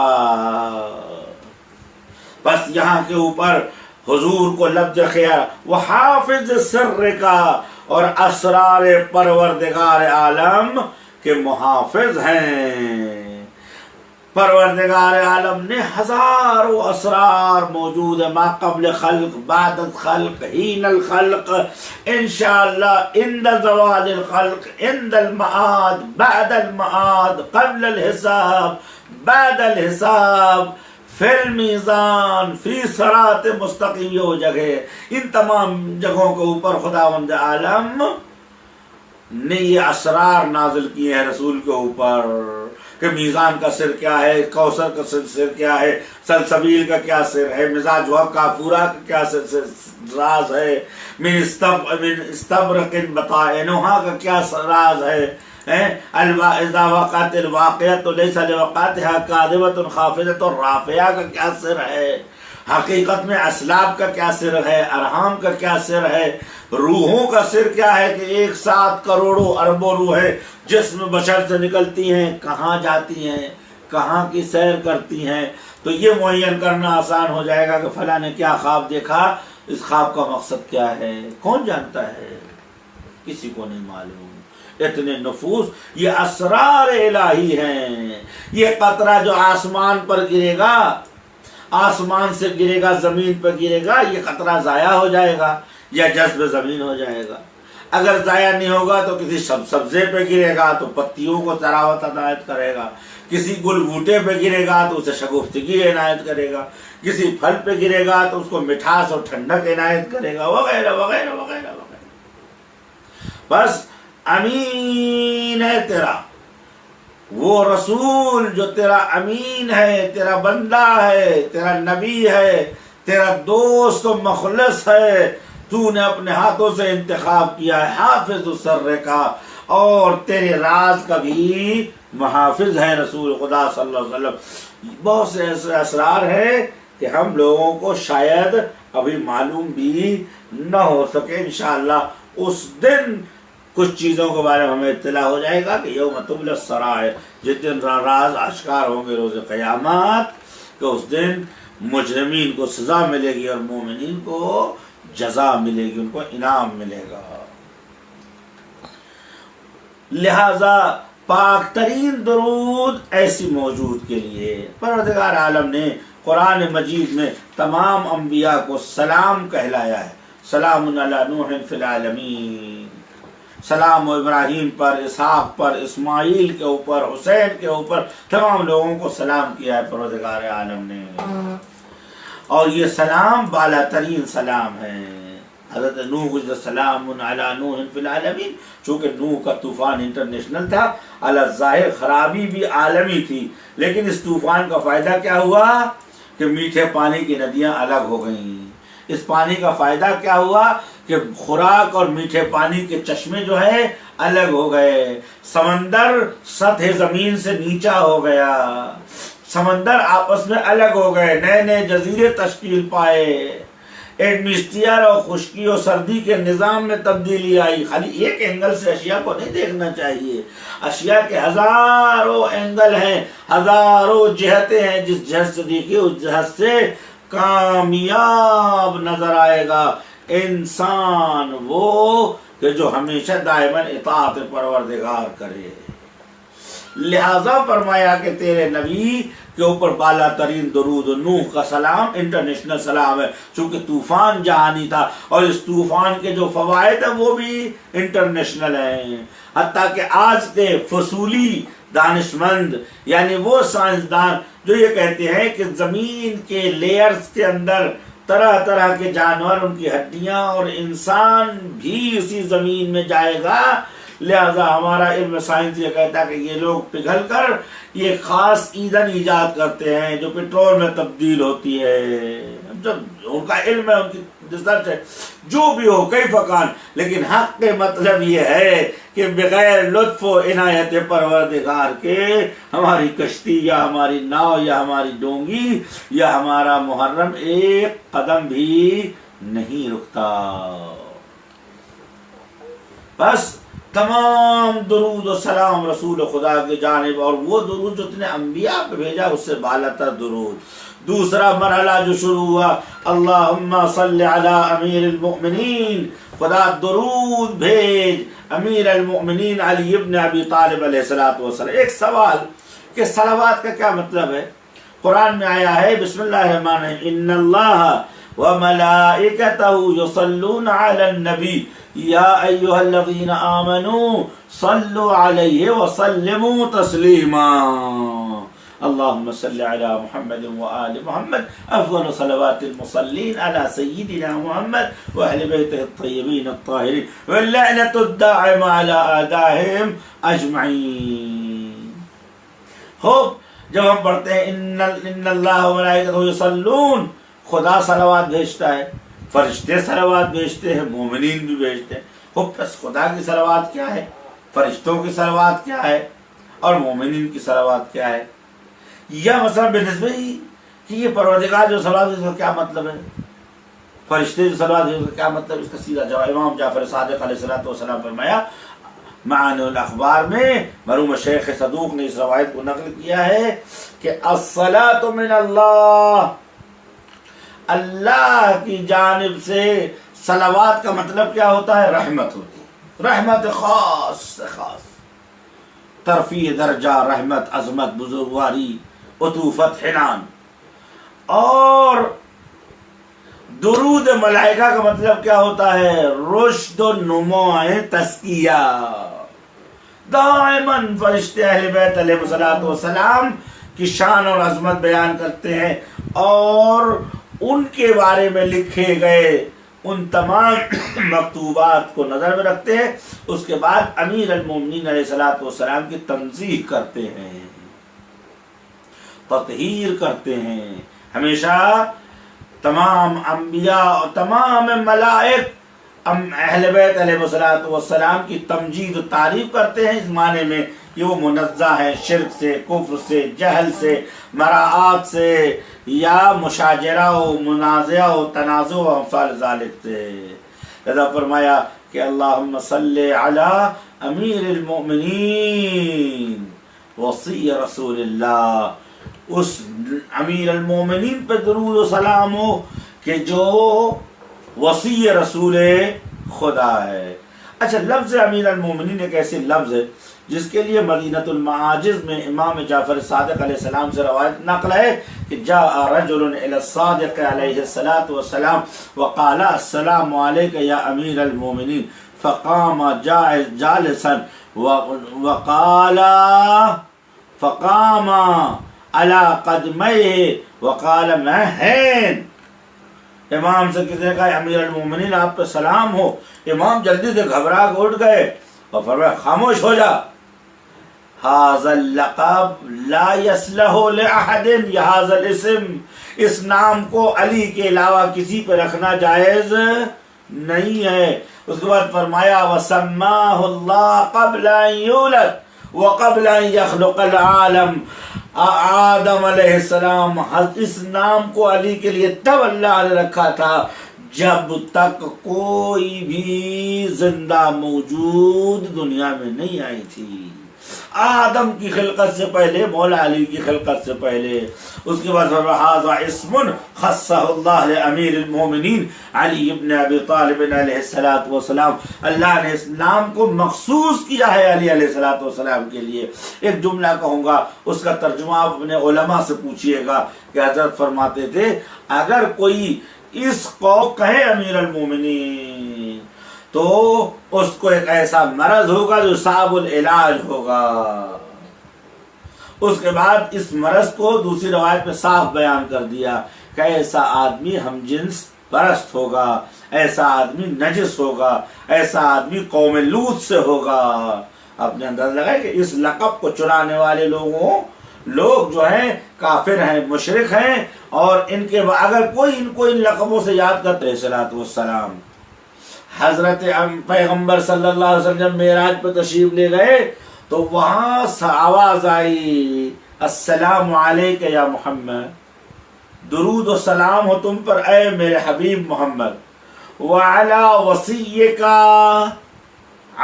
A: بس یہاں کے اوپر حضور کو لفظ خیر وحافظ سر کا اور اسرار پروردگار عالم کے محافظ ہیں۔ پروردگار عالم نے ہزاروں اسرار موجود ہے، ما قبل خلق، بعد الخلق، حین الخلق، انشاءاللہ عند زوال الخلق، عند المعاد، بعد المعاد، قبل الحساب، بعد الحساب، فی المیزان، فی صراط مستقیم، یہ وہ جگہ ہے۔ ان تمام جگہوں کے اوپر خداوند عالم نے یہ اسرار نازل کیے ہیں رسول کے اوپر کہ میزان کا سر کیا ہے، کوثر کا سر کیا ہے، سلسبیل کا کیا سر ہے، مزاج و کافورہ کا کیا راز ہے، من استبرق بطائنہا کا کیا راز ہے، اذا وقعت الواقعۃ لیس لوقعتها کاذبۃ خافضۃ رافعہ کا کیا سر ہے، حقیقت میں اسلاب کا کیا سر ہے، ارحام کا کیا سر ہے، روحوں کا سر کیا ہے کہ 1,7 کروڑوں اربوں روحیں جسم بشر سے نکلتی ہیں، کہاں جاتی ہیں، کہاں کی سیر کرتی ہیں، تو یہ معین کرنا آسان ہو جائے گا کہ فلاں نے کیا خواب دیکھا، اس خواب کا مقصد کیا ہے، کون جانتا ہے، کسی کو نہیں معلوم۔ اتنے نفوس، یہ اسرار الہی ہیں۔ یہ قطرہ جو آسمان پر گرے گا، آسمان سے گرے گا، زمین پر گرے گا، یہ قطرہ ضائع ہو جائے گا یا جذب زمین ہو جائے گا۔ اگر ضائع نہیں ہوگا تو کسی سبزے پہ گرے گا تو پتیوں کو تراوت عنایت کرے گا، کسی گل بوٹے پہ گرے گا تو اسے شگفتگی عنایت کرے گا، کسی پھل پہ گرے گا تو اس کو مٹھاس اور ٹھنڈک عنایت کرے گا، وغیرہ وغیرہ وغیرہ وغیرہ۔ بس امین ہے تیرا وہ رسول جو تیرا امین ہے، تیرا بندہ ہے، تیرا نبی ہے، تیرا دوست و مخلص ہے، تو نے اپنے ہاتھوں سے انتخاب کیا ہے، حافظ السر کا، اور تیرے راز کا بھی محافظ ہے رسول خدا صلی اللہ علیہ وسلم۔ بہت سے ایسے اسرار ہیں کہ ہم لوگوں کو شاید ابھی معلوم بھی نہ ہو سکے، انشاءاللہ اس دن کچھ چیزوں کے بارے میں ہمیں اطلاع ہو جائے گا کہ یوم تبلی السرائر، جس دن راز اشکار ہوں گے روز قیامت، کہ اس دن مجرمین کو سزا ملے گی اور مومنین کو جزا ملے گی، ان کو انعام ملے گا۔ لہذا پاک ترین درود ایسی موجود کے لیے پروردگار عالم نے قرآن مجید میں تمام انبیاء کو سلام کہلایا ہے۔ سلام علی نوح فی العالمین، سلام ابراہیم پر، اسحاق پر، اسماعیل کے اوپر، حسین کے اوپر، تمام لوگوں کو سلام کیا ہے پروردگار عالم نے، اور یہ سلام بالا ترین سلام ہے۔ حضرت نوح کو سلام علی نوح فی العالمین، چونکہ نوح کا طوفان انٹرنیشنل تھا، علی الظاہر خرابی بھی عالمی تھی، لیکن اس طوفان کا فائدہ کیا ہوا کہ میٹھے پانی کی ندیاں الگ ہو گئیں۔ اس پانی کا فائدہ کیا ہوا کہ خوراک اور میٹھے پانی کے چشمے جو ہے الگ ہو گئے، سمندر سطح زمین سے نیچا ہو گیا، سمندر آپس میں الگ ہو گئے، نئے نئے جزیرے تشکیل پائے، ایٹماسفیئر اور خشکی اور سردی کے نظام میں تبدیلی آئی۔ خالی ایک اینگل سے اشیاء کو نہیں دیکھنا چاہیے، اشیاء کے ہزاروں اینگل ہیں، ہزاروں جہتیں ہیں، جس جہت سے دیکھیے اس جہت سے کامیاب نظر آئے گا انسان وہ کہ جو ہمیشہ دائماً اطاعت پروردگار کرے۔ لہذا فرمایا کہ تیرے نبی کے اوپر بالا ترین درود، نوح کا سلام انٹرنیشنل سلام ہے، چونکہ طوفان جہانی تھا، اور اس طوفان کے جو فوائد ہیں وہ بھی انٹرنیشنل ہیں، حتیٰ کہ آج کے فصولی دانشمند یعنی وہ سائنسدان جو یہ کہتے ہیں کہ زمین کے لیئرز کے اندر طرح طرح کے جانور، ان کی ہڈیاں، اور انسان بھی اسی زمین میں جائے گا، لہذا ہمارا علم سائنس یہ کہتا ہے کہ یہ لوگ پگھل کر یہ خاص ایندھن ایجاد کرتے ہیں جو پیٹرول میں تبدیل ہوتی ہے۔ جب ان کا علم ہے، ان کی ریسرچ ہے، جو بھی ہو کئی فقان، لیکن حق کے مطلب یہ ہے کہ بغیر لطف و عنایت پروردگار کے ہماری کشتی یا ہماری ناؤ یا ہماری ڈونگی یا ہمارا محرم ایک قدم بھی نہیں رکتا۔ بس تمام درود و سلام رسول خدا کی جانب، اور وہ درود جو اتنے انبیاء پہ بھیجا اس سے بالاتر درود۔ دوسرا مرحلہ جو شروع ہوا، اللہم صلی علی امیر المؤمنین، خدا درود بھیج امیر المؤمنین علی ابن ابی طالب علیہ السلام۔ ایک سوال کہ صلوات کا کیا مطلب ہے؟ قرآن میں آیا ہے بسم اللہ الرحمن الرحیم، ان اللہ وملائکتہ یصلون علی النبی یا ایھا الذین آمنوا صلوا علیہ وسلموا تسلیما۔ اللہم صل علی محمد وآل محمد، افضل صلوات المصلین علی سیدنا محمد واہل بیتہ الطیبین الطاہرین واللعنۃ الداعمہ علی اعدائہم اجمعین۔ خوب، جب ہم پڑھتے ہیں ان اللہ وملائکتہ یصلون، خدا صلوات بھیجتا ہے، فرشتے صلوات بھیجتے ہیں، مومنین بھی بھیجتے ہیں۔ خوب، پس خدا کی صلوات کیا ہے، فرشتوں کی صلوات کیا ہے، اور مومنین کی صلوات کیا ہے؟ یا مثلا بنسبت ہی کہ یہ پروردگار جو صلوات ہے اس کا کیا مطلب ہے، فرشتے جو صلوات ہے اس کا کیا مطلب؟ اس کا سیدھا جواب امام جعفر صادق علیہ السلام فرمایا، معانی الاخبار میں مرحوم شیخ صدوق نے اس روایت کو نقل کیا ہے کہ الصلاۃ من اللہ، اللہ کی جانب سے صلوات کا مطلب کیا ہوتا ہے؟ رحمت ہوتی ہے، رحمت خاص سے خاص، ترفیع درجہ، رحمت، عظمت، بزرگواری، عطوفت، حنان۔ اور درود ملائکہ کا مطلب کیا ہوتا ہے؟ رشد و نمو، تزکیہ۔ دائماً فرشتے اہل بیت علیہ الصلوۃ والسلام کی شان اور عظمت بیان کرتے ہیں، اور ان کے بارے میں لکھے گئے ان تمام مکتوبات کو نظر میں رکھتے ہیں۔ اس کے بعد امیر المومنین علیہ الصلوۃ والسلام کی تنزیہ کرتے ہیں، تطہیر کرتے ہیں۔ ہمیشہ تمام انبیاء اور تمام ملائک اہل بیت علیہ الصلوۃ والسلام کی تمجید و تعریف کرتے ہیں، اس معنی میں کہ وہ منزہ ہیں شرک سے، کفر سے، جہل سے، مراعات سے، یا مشاجرہ و منازعہ و تنازع و امثال ذالک سے۔ لذا فرمایا کہ اللہم صلی علی امیر المؤمنین وصی رسول اللہ، اس امیر المومنین پہ درود و سلام ہو کہ جو وصی رسول خدا ہے۔ اچھا، لفظ امیر المومنین ایک ایسی لفظ ہے جس کے لیے مدینۃ المعاجز میں امام جعفر صادق علیہ السلام سے روایت نقل ہے کہ جاء رجل الى الصادق علیہ الصلاۃ والسلام وقال السلام علیک یا امیر المومنین فقام جالسا فقام على قدمیہ وقال ما هین۔ امام سے کسی نے کہا امیر المومنین آپ پہ سلام ہو، امام جلدی سے گھبرا کے اٹھ گئے اور فرمایا خاموش ہو جا، هذا اللقب لا يصلح لأحد، یہ هذا الاسم، اس نام کو علی کے علاوہ کسی پہ رکھنا جائز نہیں ہے۔ اس کے بعد فرمایا وسماہ اللہ قبل ان یولد وقبل ان یخلق العالم، آدم علیہ السلام اس نام کو علی کے لیے تب اللہ نے رکھا تھا جب تک کوئی بھی زندہ موجود دنیا میں نہیں آئی تھی، آدم کی خلقت سے پہلے، مولا علی کی خلقت سے پہلے۔ اس کے بعد هذا اسم خصہ اللہ لامیر المومنین علی ابن ابی طالب علیہ الصلوۃ والسلام، اللہ نے اس نام کو مخصوص کیا ہے علی علیہ الصلوۃ والسلام کے لیے۔ ایک جملہ کہوں گا، اس کا ترجمہ آپ اپنے علماء سے پوچھئے گا کہ حضرت فرماتے تھے اگر کوئی اس کو کہے امیر المومنین تو اس کو ایک ایسا مرض ہوگا جو صعب العلاج ہوگا۔ اس کے بعد اس مرض کو دوسری روایت میں صاف بیان کر دیا کہ ایسا آدمی ہم جنس پرست ہوگا، ایسا آدمی نجس ہوگا، ایسا آدمی قوم لوط سے ہوگا۔ اپنے انداز لگائے کہ اس لقب کو چرانے والے لوگ جو ہیں کافر ہیں، مشرک ہیں، اور ان کے اگر کوئی ان کو ان لقبوں سے یاد کرتے صلاۃ والسلام۔ حضرت پیغمبر صلی اللہ علیہ وسلم جب معراج پہ تشریف لے گئے تو وہاں آواز آئی السلام علیک یا محمد، درود و سلام ہو تم پر اے میرے حبیب محمد، وعلی وصیک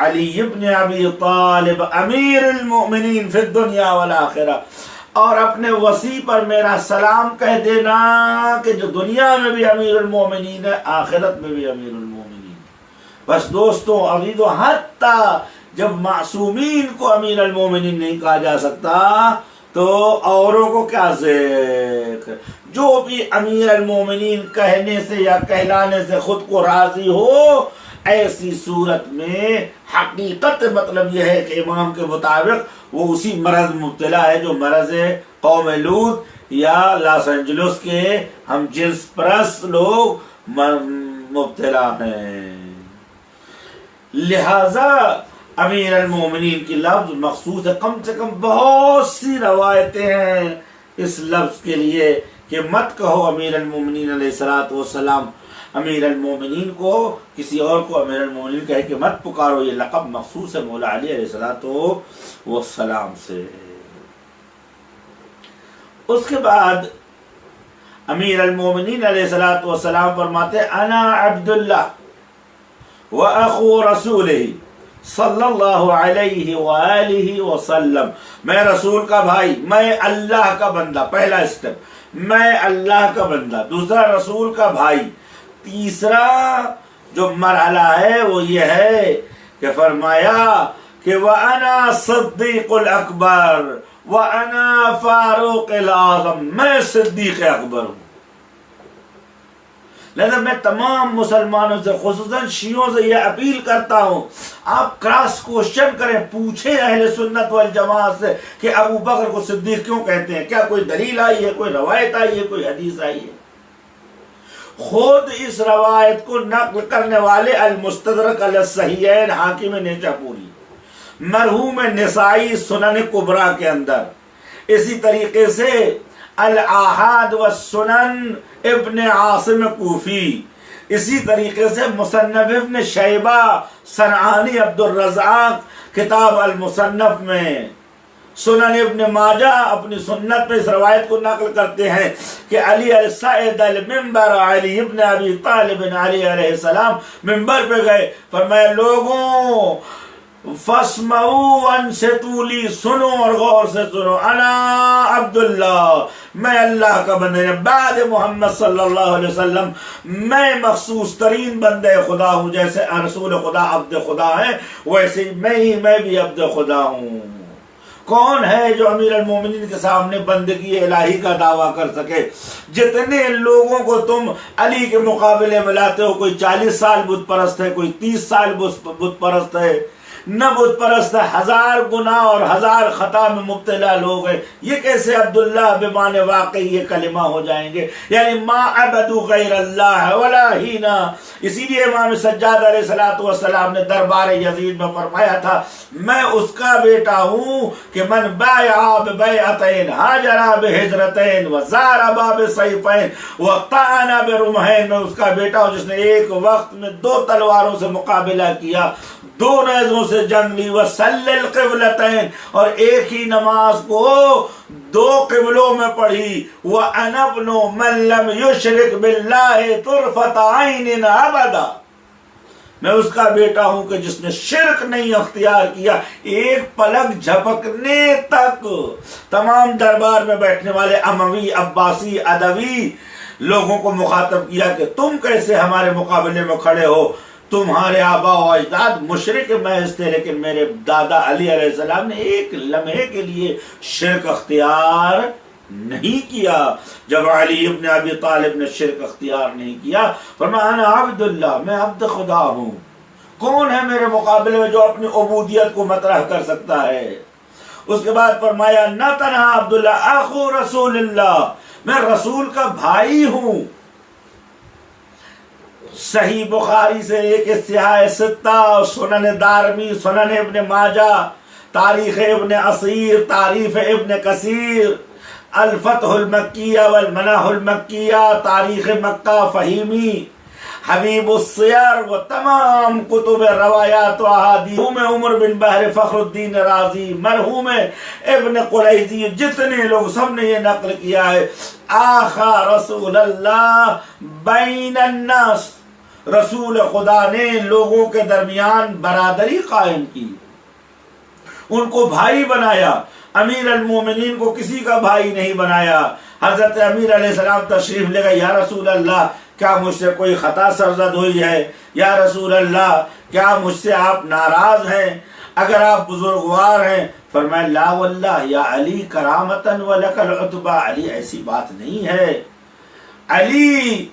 A: علی ابن ابی طالب امیر المؤمنین فی الدنیا والآخرہ، اور اپنے وصی پر میرا سلام کہہ دینا کہ جو دنیا میں بھی امیر المؤمنین ہے، آخرت میں بھی امیر المؤمنین۔ بس دوستوں، عقید و حتیٰ جب معصومین کو امیر المومنین نہیں کہا جا سکتا تو اوروں کو کیا ذکر۔ جو بھی امیر المومنین کہنے سے یا کہلانے سے خود کو راضی ہو، ایسی صورت میں حقیقت مطلب یہ ہے کہ امام کے مطابق وہ اسی مرض مبتلا ہے جو مرض قوم لوط یا لاس اینجلس کے ہم جنس پرست لوگ مبتلا ہیں۔ لہذا امیر المومنین کی لفظ مخصوص ہے، کم سے کم بہت سی روایتیں ہیں اس لفظ کے لیے کہ مت کہو امیر المومنین علیہ الصلوۃ والسلام، امیر المومنین کو کسی اور کو امیر المومنین کہے کہ مت پکارو، یہ لقب مخصوص ہے مولا علی علیہ الصلوۃ والسلام سے۔ اس کے بعد امیر المومنین علیہ الصلوۃ والسلام فرماتے انا عبداللہ وَأَخُو رَسُولِهِ صلی اللہ علیہ وآلہ وسلم، میں رسول کا بھائی، میں اللہ کا بندہ، پہلا اسٹیپ، میں اللہ کا بندہ، دوسرا رسول کا بھائی، تیسرا جو مرحلہ ہے وہ یہ ہے کہ فرمایا کہ وَأَنَا صدیق الْأَكْبَرُ وَأَنَا فاروق الْأَعْظَمُ، میں صدیق اکبر ہوں۔ لہذا میں تمام مسلمانوں سے، خصوصاً شیعوں سے یہ اپیل کرتا ہوں، آپ کراس کوشچن کریں، پوچھیں اہل سنت والجماعت سے کہ ابو بکر کو صدیق کیوں کہتے ہیں، کیا کوئی دلیل آئی ہے، کوئی روایت آئی ہے، کوئی حدیث آئی ہے؟ خود اس روایت کو نقل کرنے والے المستدرک علی الصحیحین حاکم نیشاپوری، مرحوم نسائی سنن کبریٰ کے اندر، اسی طریقے سے الآحاد والسنن ابن عاصم کوفی، اسی طریقے سے مصنف ابن شیبہ صنعانی عبد الرزاق کتاب المصنف میں، سنن ابن ماجہ اپنی سنت میں اس روایت کو نقل کرتے ہیں کہ علی الصعد المنبر علی ابن ابی طالب علی علیہ السلام منبر پہ گئے، فرمایا لوگوں فاسمعوا وانصتوا لی، سنو اور غور سے سنو، انا عبداللہ، میں اللہ کا بندہ، بعد محمد صلی اللہ علیہ وسلم میں مخصوص ترین بندے خدا ہوں، جیسے رسول خدا عبد خدا ہے ویسے میں بھی عبد خدا ہوں۔ کون ہے جو امیر المومنین کے سامنے بندگی الہی کا دعویٰ کر سکے؟ جتنے لوگوں کو تم علی کے مقابلے میں لاتے ہو، کوئی 40 سال بت پرست ہے، کوئی 30 سال بت پرست ہے، نہ بت پرست ہے، 1000 گناہ اور 1000 خطا میں مبتلا لوگ ہیں، یہ کیسے عبداللہ بمعنی واقعی یہ کلمہ ہو جائیں گے؟ یعنی ما عبدوا غیر اللہ ولا ہینا۔ اسی لیے امام سجاد علیہ السلام نے دربار یزید میں فرمایا تھا، میں اس کا بیٹا ہوں کہ من بایع ببیعتین، ہاجر بہجرتین، وزار باب سیفین، وطعن برمحین، میں اس کا بیٹا ہوں جس نے ایک وقت میں 2 تلواروں سے مقابلہ کیا، 2 نیزوں سے جنگ لی، وصلی القبلتین، اور ایک ہی نماز کو 2 قبلوں میں پڑھی، وَأَنَا ابْنُ مَن لَّمْ يُشْرِكْ بِاللَّهِ طُرْفَةَ عَيْنٍ أَبَدًا، میں اس کا بیٹا ہوں کہ جس نے شرک نہیں اختیار کیا ایک پلک جھپکنے تک۔ تمام دربار میں بیٹھنے والے اموی، عباسی، ادوی لوگوں کو مخاطب کیا کہ تم کیسے ہمارے مقابلے میں کھڑے ہو؟ تمہارے آبا و اجداد مشرک محض تھے، لیکن میرے دادا علی علیہ السلام نے ایک لمحے کے لیے شرک اختیار نہیں کیا۔ جب علی ابن ابی طالب نے شرک اختیار نہیں کیا، فرمایا انا عبداللہ، میں عبد خدا ہوں، کون ہے میرے مقابلے میں جو اپنی عبودیت کو مطرح کر سکتا ہے؟ اس کے بعد فرمایا نہ تنہا عبداللہ اخو رسول اللہ، میں رسول کا بھائی ہوں۔ صحیح بخاری سے ایک سیاہ ستہ، سنن دارمی، سنن ابن ماجہ، تاریخ ابن اسیر، تعریف ابن کثیر، الفتح المکیہ والمناح المکیہ، تاریخ مکہ فہیمی، حبیب السیر و تمام کتب روایات و احادیث، مرحوم عمر بن بحر فخر الدین رازی، مرحوم ابن قریظی، جتنے لوگ سب نے یہ نقل کیا ہے، آخا رسول اللہ بین الناس، رسول خدا نے لوگوں کے درمیان برادری قائم کی، ان کو بھائی بنایا، امیر المومنین کو کسی کا بھائی نہیں بنایا۔ حضرت امیر علیہ السلام تشریف لے گئے، یا رسول اللہ کیا مجھ سے کوئی خطا سرزد ہوئی ہے؟ یا رسول اللہ کیا مجھ سے آپ ناراض ہیں؟ اگر آپ بزرگوار ہیں، فرمایا لا واللہ یا علی کرامتن ولک العتبہ، علی ایسی بات نہیں ہے، علی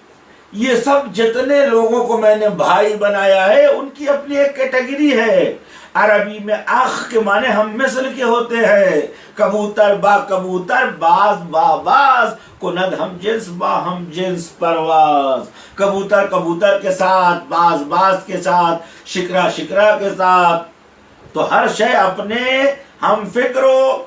A: یہ سب جتنے لوگوں کو میں نے بھائی بنایا ہے ان کی اپنی ایک کیٹیگری ہے۔ عربی میں اخ کے معنی ہم مثل کے ہوتے ہیں، کبوتر با کبوتر، باز با باز، کند ہم جنس با ہم جنس پرواز، کبوتر کبوتر کے ساتھ، باز باز کے ساتھ، شکرا شکرا کے ساتھ، تو ہر شے اپنے ہم فکر و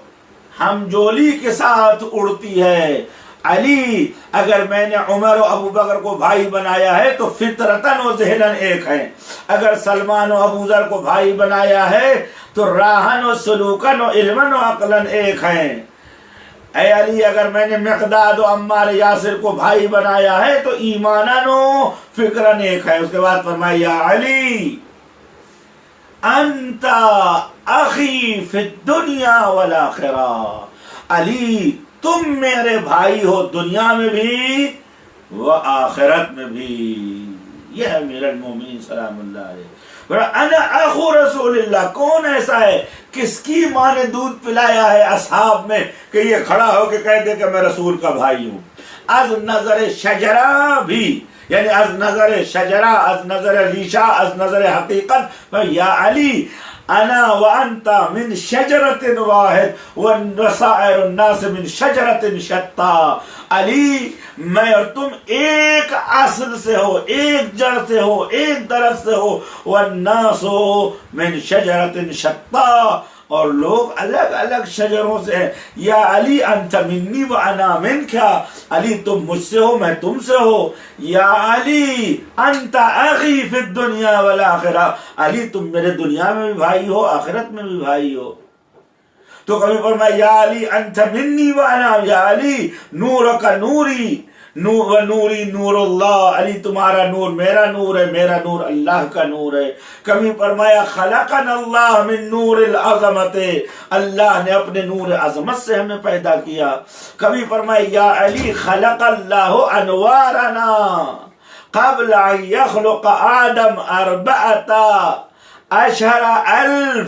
A: ہم جولی کے ساتھ اڑتی ہے۔ علی اگر میں نے عمر و ابو بکر کو بھائی بنایا ہے تو فطرتاً و ذہناً ایک ہیں، اگر سلمان و ابو ذر کو بھائی بنایا ہے تو راہن و سلوکاً و علماً و عقلاً ایک ہیں۔ اے علی اگر میں نے مقداد و عمار یاسر کو بھائی بنایا ہے تو ایماناً و فکراً ایک ہیں۔ اس کے بعد فرمایا یا علی انت اخی فی الدنیا والآخرہ، علی تم میرے بھائی ہو دنیا میں بھی و آخرت میں بھی۔ یہ ہے امیر المومنین سلام اللہ علیہ۔ انا اخو رسول اللہ، کون ایسا ہے کس کی ماں نے دودھ پلایا ہے اصحاب میں کہ یہ کھڑا ہو کے کہہ دے کہ میں رسول کا بھائی ہوں؟ از نظر شجرہ بھی، یعنی از نظر شجرہ، از نظر ریشہ، از نظر حقیقت، یا علی انا وانت من شجرت واحد وسائر الناس من شجرت شتى، علی میں اور تم ایک اصل سے ہو، ایک جڑ سے ہو، ایک درخت سے ہو، والناس من شجرت شتى، اور لوگ الگ الگ شجروں سے ہیں۔ یا علی انت منی و انا منک، علی تم مجھ سے ہو میں تم سے ہو۔ یا علی انت اخی فی الدنیا والآخرہ، علی تم میرے دنیا میں بھی بھائی ہو، آخرت میں بھی بھائی ہو۔ تو کبھی فرمایا یا علی انت منی وانا یا علی نور کا نوری نوری نور اللہ، علی تمہارا نور میرا نور ہے، میرا نور اللہ کا نور ہے۔ کبھی فرمایا خلقنا اللہ من نور العظمت، اللہ نے اپنے نور عظمت سے ہمیں پیدا کیا۔ کبھی فرمایا یا علی خلق اللہ انوارنا قبل ان یخلق آدم 14,000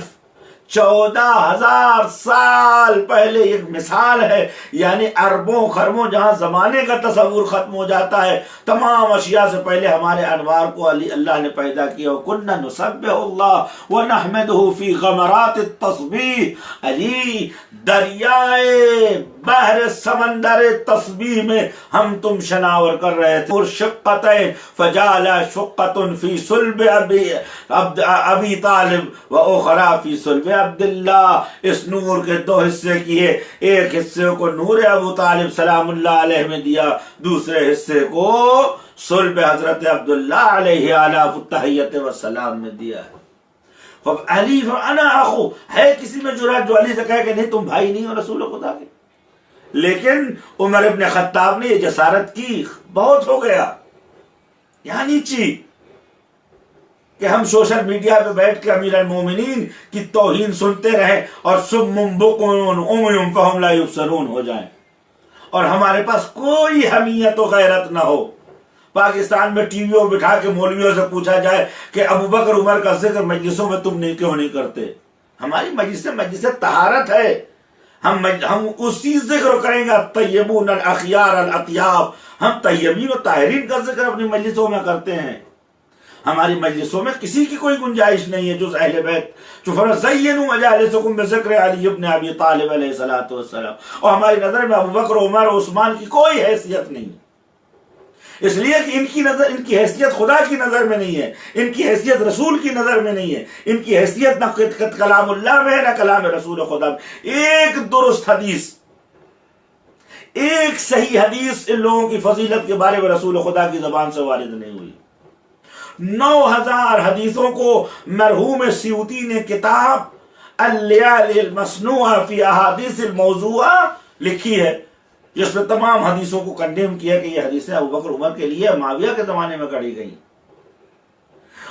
A: 14,000 سال پہلے۔ ایک مثال ہے، یعنی اربوں خربوں جہاں زمانے کا تصور ختم ہو جاتا ہے، تمام اشیاء سے پہلے ہمارے انوار کو اللہ نے پیدا کیا۔ وَكُنَّا نُسَبِّحُ اللَّهَ وَنَحْمِدُهُ فِي غَمَرَاتِ التَّصْبِيحِ، علی دریائے بحر سمندر تسبیح میں ہم تم شناور کر رہے تھے۔ اور شقتین فجعل شقۃ فی صلب ابی طالب و اخری فی صلب عبداللہ، اس نور کے دو حصے کیے، ایک حصے کو نور ابو طالب سلام اللہ علیہ میں دیا، دوسرے حصے کو صلب حضرت عبداللہ علیہ آلاف التحیت والسلام میں دیا ہے۔ علی فانا اخو، ہے کسی میں جرأت جو علی سے کہے کہ نہیں تم بھائی نہیں ہو رسول خدا کے؟ لیکن عمر ابن خطاب نے یہ جسارت کی، بہت ہو گیا، یعنی چی کہ ہم سوشل میڈیا پہ بیٹھ کے امیر المومنین کی توہین سنتے رہیں اور صم بکم عمی فہم لا یبصرون ہو جائیں، اور ہمارے پاس کوئی حمیت و غیرت نہ ہو۔ پاکستان میں ٹی ویوں بٹھا کے مولویوں سے پوچھا جائے کہ ابو بکر عمر کا ذکر مجلسوں میں تم کیوں نہیں کرتے؟ ہماری مجلس طہارت ہے، ہم اسی ذکر کریں گے، طیبون الاخیار الاطیاب، ہم طیبین و طاہرین کا ذکر اپنی مجلسوں میں کرتے ہیں۔ ہماری مجلسوں میں کسی کی کوئی گنجائش نہیں ہے جز اہل بیت، جو فرمایا زینوا مجالسکم بذکر علی ابن ابی طالب علیہ الصلوۃ والسلام، اور ہماری نظر میں ابو بکر عمر و عثمان کی کوئی حیثیت نہیں، اس لیے کہ ان کی حیثیت خدا کی نظر میں نہیں ہے، ان کی حیثیت رسول کی نظر میں نہیں ہے، ان کی حیثیت نہ کلام اللہ میں ہے نہ کلام رسول خدا میں۔ ایک درست حدیث، ایک صحیح حدیث ان لوگوں کی فضیلت کے بارے میں رسول خدا کی زبان سے وارد نہیں ہوئی۔ 9,000 حدیثوں کو مرحوم سیوطی نے کتاب اللیالی المصنوعہ فی احادیث الموضوعہ لکھی ہے، جس میں تمام حدیثوں کو کنڈیم کیا کہ یہ حدیثیں ابو بکر عمر کے لیے معاویہ کے زمانے میں کڑی گئیں۔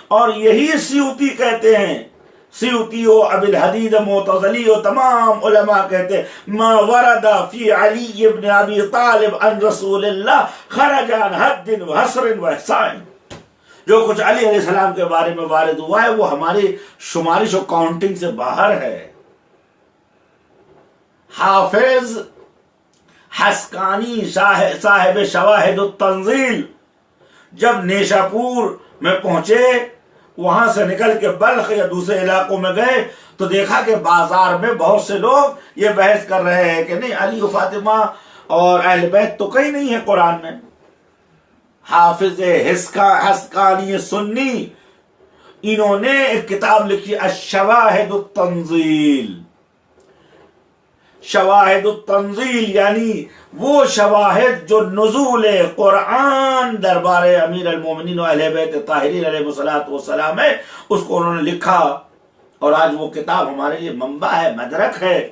A: اور یہی سیوطی کہتے ہیں، سیوطی و ابی الحدید معتزلی و تمام علماء کہتے ہیں ما ورد فی علی ابن ابی طالب عن رسول اللہ خرج عن حد و حصر و احصاء، جو کچھ علی علیہ السلام کے بارے میں وارد ہوا ہے وہ ہماری شمارش و کاؤنٹنگ سے باہر ہے۔ حافظ حسکانی صاحب شواہد التنزیل جب نیشاپور میں پہنچے، وہاں سے نکل کے بلخ یا دوسرے علاقوں میں گئے تو دیکھا کہ بازار میں بہت سے لوگ یہ بحث کر رہے ہیں کہ نہیں علی و فاطمہ اور اہل بیت تو کہیں نہیں ہے قرآن میں۔ حافظ حسکانی سنی انہوں نے ایک کتاب لکھی الشواہد التنزیل، شواہد التنزیل یعنی وہ شواہد جو نزول قرآن دربار امیر المومنین و اہل بیت طاہرین علیہ الصلوۃ والسلام ہے، اس کو انہوں نے لکھا، اور آج وہ کتاب ہمارے لیے منبع ہے، مدرک ہے۔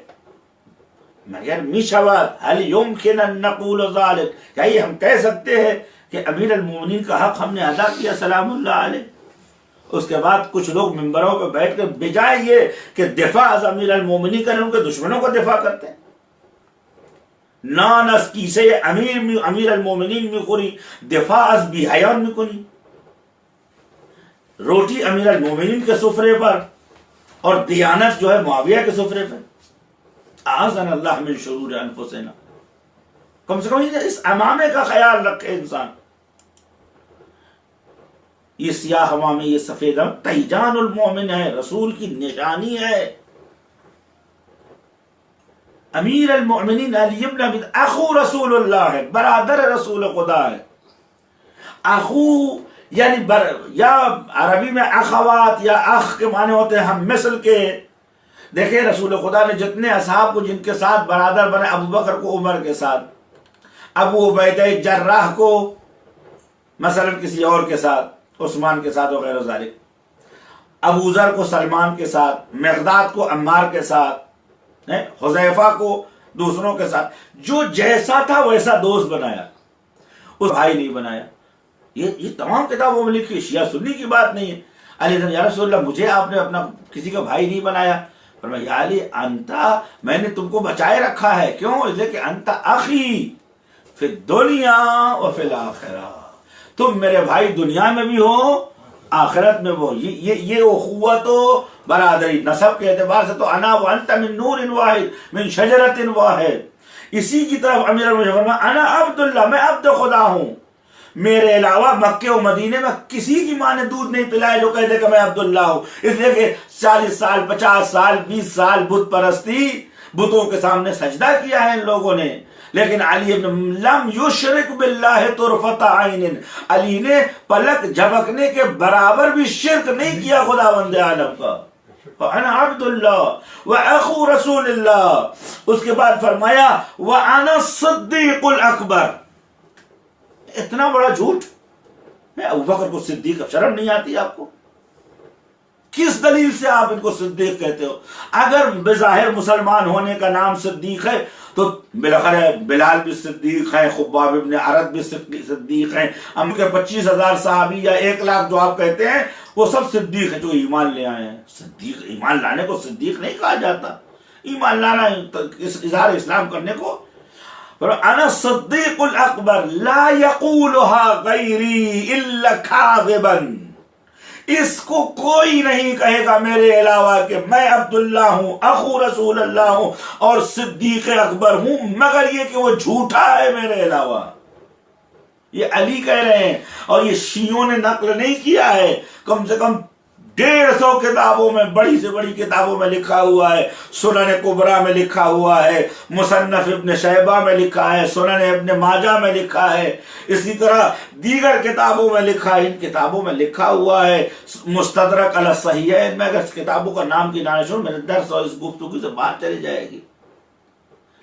A: مگر میشوات حل یمکن ان نقول ذلک، کیا یہ ہم کہہ سکتے ہیں کہ امیر المومنین کا حق ہم نے ادا کیا سلام اللہ علیہ؟ اس کے بعد کچھ لوگ ممبروں پہ بیٹھ کر بجائے یہ کہ دفاع از امیر المومنین کریں، ان کے دشمنوں کو دفاع کرتے ہیں۔ نان از کیسے امیر المومنین میخوری دفاع از بیحیان میکنی، روٹی امیر المومنین کے سفرے پر اور دیانت جو ہے معاویہ کے سفرے پر۔ اعاذنا اللہ من شرور انفسنا، کم سے کم اس امامے کا خیال رکھے انسان۔ یہ سیاہ امامے، یہ سفید تیجان المومن ہے، رسول کی نشانی ہے۔ امیر المؤمنین علی ابن ابی اخو رسول اللہ ہے، برادر رسول خدا ہے۔ اخو یعنی یا عربی میں اخوات یا اخ کے معنی ہوتے ہیں ہم مثل کے۔ دیکھیں رسول خدا نے جتنے اصحاب کو جن کے ساتھ برادر بنے، ابو بکر کو عمر کے ساتھ، ابو عبیدہ جراح کو مثلا کسی اور کے ساتھ، عثمان کے ساتھ وغیرہ ذالک، ابو ذر کو سلمان کے ساتھ، مقداد کو عمار کے ساتھ، حذیفہ کو دوسروں کے ساتھ جو جیسا تھا ویسا دوست بنایا، اس بھائی نہیں بنایا. یہ تمام کتابوں میں لکھی، شیعہ سنی کی بات نہیں ہے. علی یا رسول اللہ مجھے آپ نے اپنا کسی کا بھائی نہیں بنایا. فرمایا یا علی انتا، میں نے تم کو بچائے رکھا ہے. کیوں؟ اس لیے کہ انتا اخی فی الدنیا و فی الاخرہ، تم میرے بھائی دنیا میں بھی ہو آخرت میں وہ. یہ اخوت و برادری نسب کے اعتبار سے تو انا و انت من نور واحد من شجرت واحد. اسی کی طرف امیر المومنین فرمایا انا عبداللہ، میں عبد خدا ہوں. میرے علاوہ مکے و مدینے میں کسی کی ماں نے دودھ نہیں پلایا جو کہتے کہ میں عبداللہ ہوں. اس لیے کہ 40 سال 50 سال 20 سال بت پرستی، بتوں کے سامنے سجدہ کیا ہے ان لوگوں نے. لیکن علی ابن لم یشرک باللہ طرفۃ عین، علی نے پلک جھپکنے کے برابر بھی شرک نہیں کیا خداوند عالم کا. انا عبد اللہ و اخو رسول اللہ. اس کے بعد فرمایا وانا الصدیق الاکبر. اتنا بڑا جھوٹ. ابو بکر کو صدیق، شرم نہیں آتی آپ کو؟ کس دلیل سے آپ ان کو صدیق کہتے ہو؟ اگر بظاہر مسلمان ہونے کا نام صدیق ہے تو بالاخره بلال بھی صدیق ہے، خباب ابن عرد بھی صدیق ہیں، ہم کے 25,000 صحابی یا 1,00,000 جو آپ کہتے ہیں وہ سب صدیق ہیں جو ایمان لے آئے ہیں. صدیق، ایمان لانے کو صدیق نہیں کہا جاتا. ایمان لانا اظہار اسلام کرنے کو. انا الصدیق الاکبر لا یقولها غیری الا کاذبا. اس کو کوئی نہیں کہے گا میرے علاوہ کہ میں عبداللہ ہوں، اخو رسول اللہ ہوں اور صدیق اکبر ہوں، مگر یہ کہ وہ جھوٹا ہے میرے علاوہ. یہ علی کہہ رہے ہیں اور یہ شیعوں نے نقل نہیں کیا ہے. کم سے کم 150 کتابوں میں، بڑی سے بڑی کتابوں میں لکھا ہوا ہے. سنن کبریٰ میں لکھا ہوا ہے، مصنف ابن شیبہ میں لکھا ہے، سنن ابن ماجہ میں لکھا ہے، اسی طرح دیگر کتابوں میں لکھا ہے. ان کتابوں میں لکھا ہوا ہے. مستدرک علی الصحیحین میں اگر کتابوں کا نام کی نہ شروع، میرے درس اور اس گفتگو سے بات چلی جائے گی.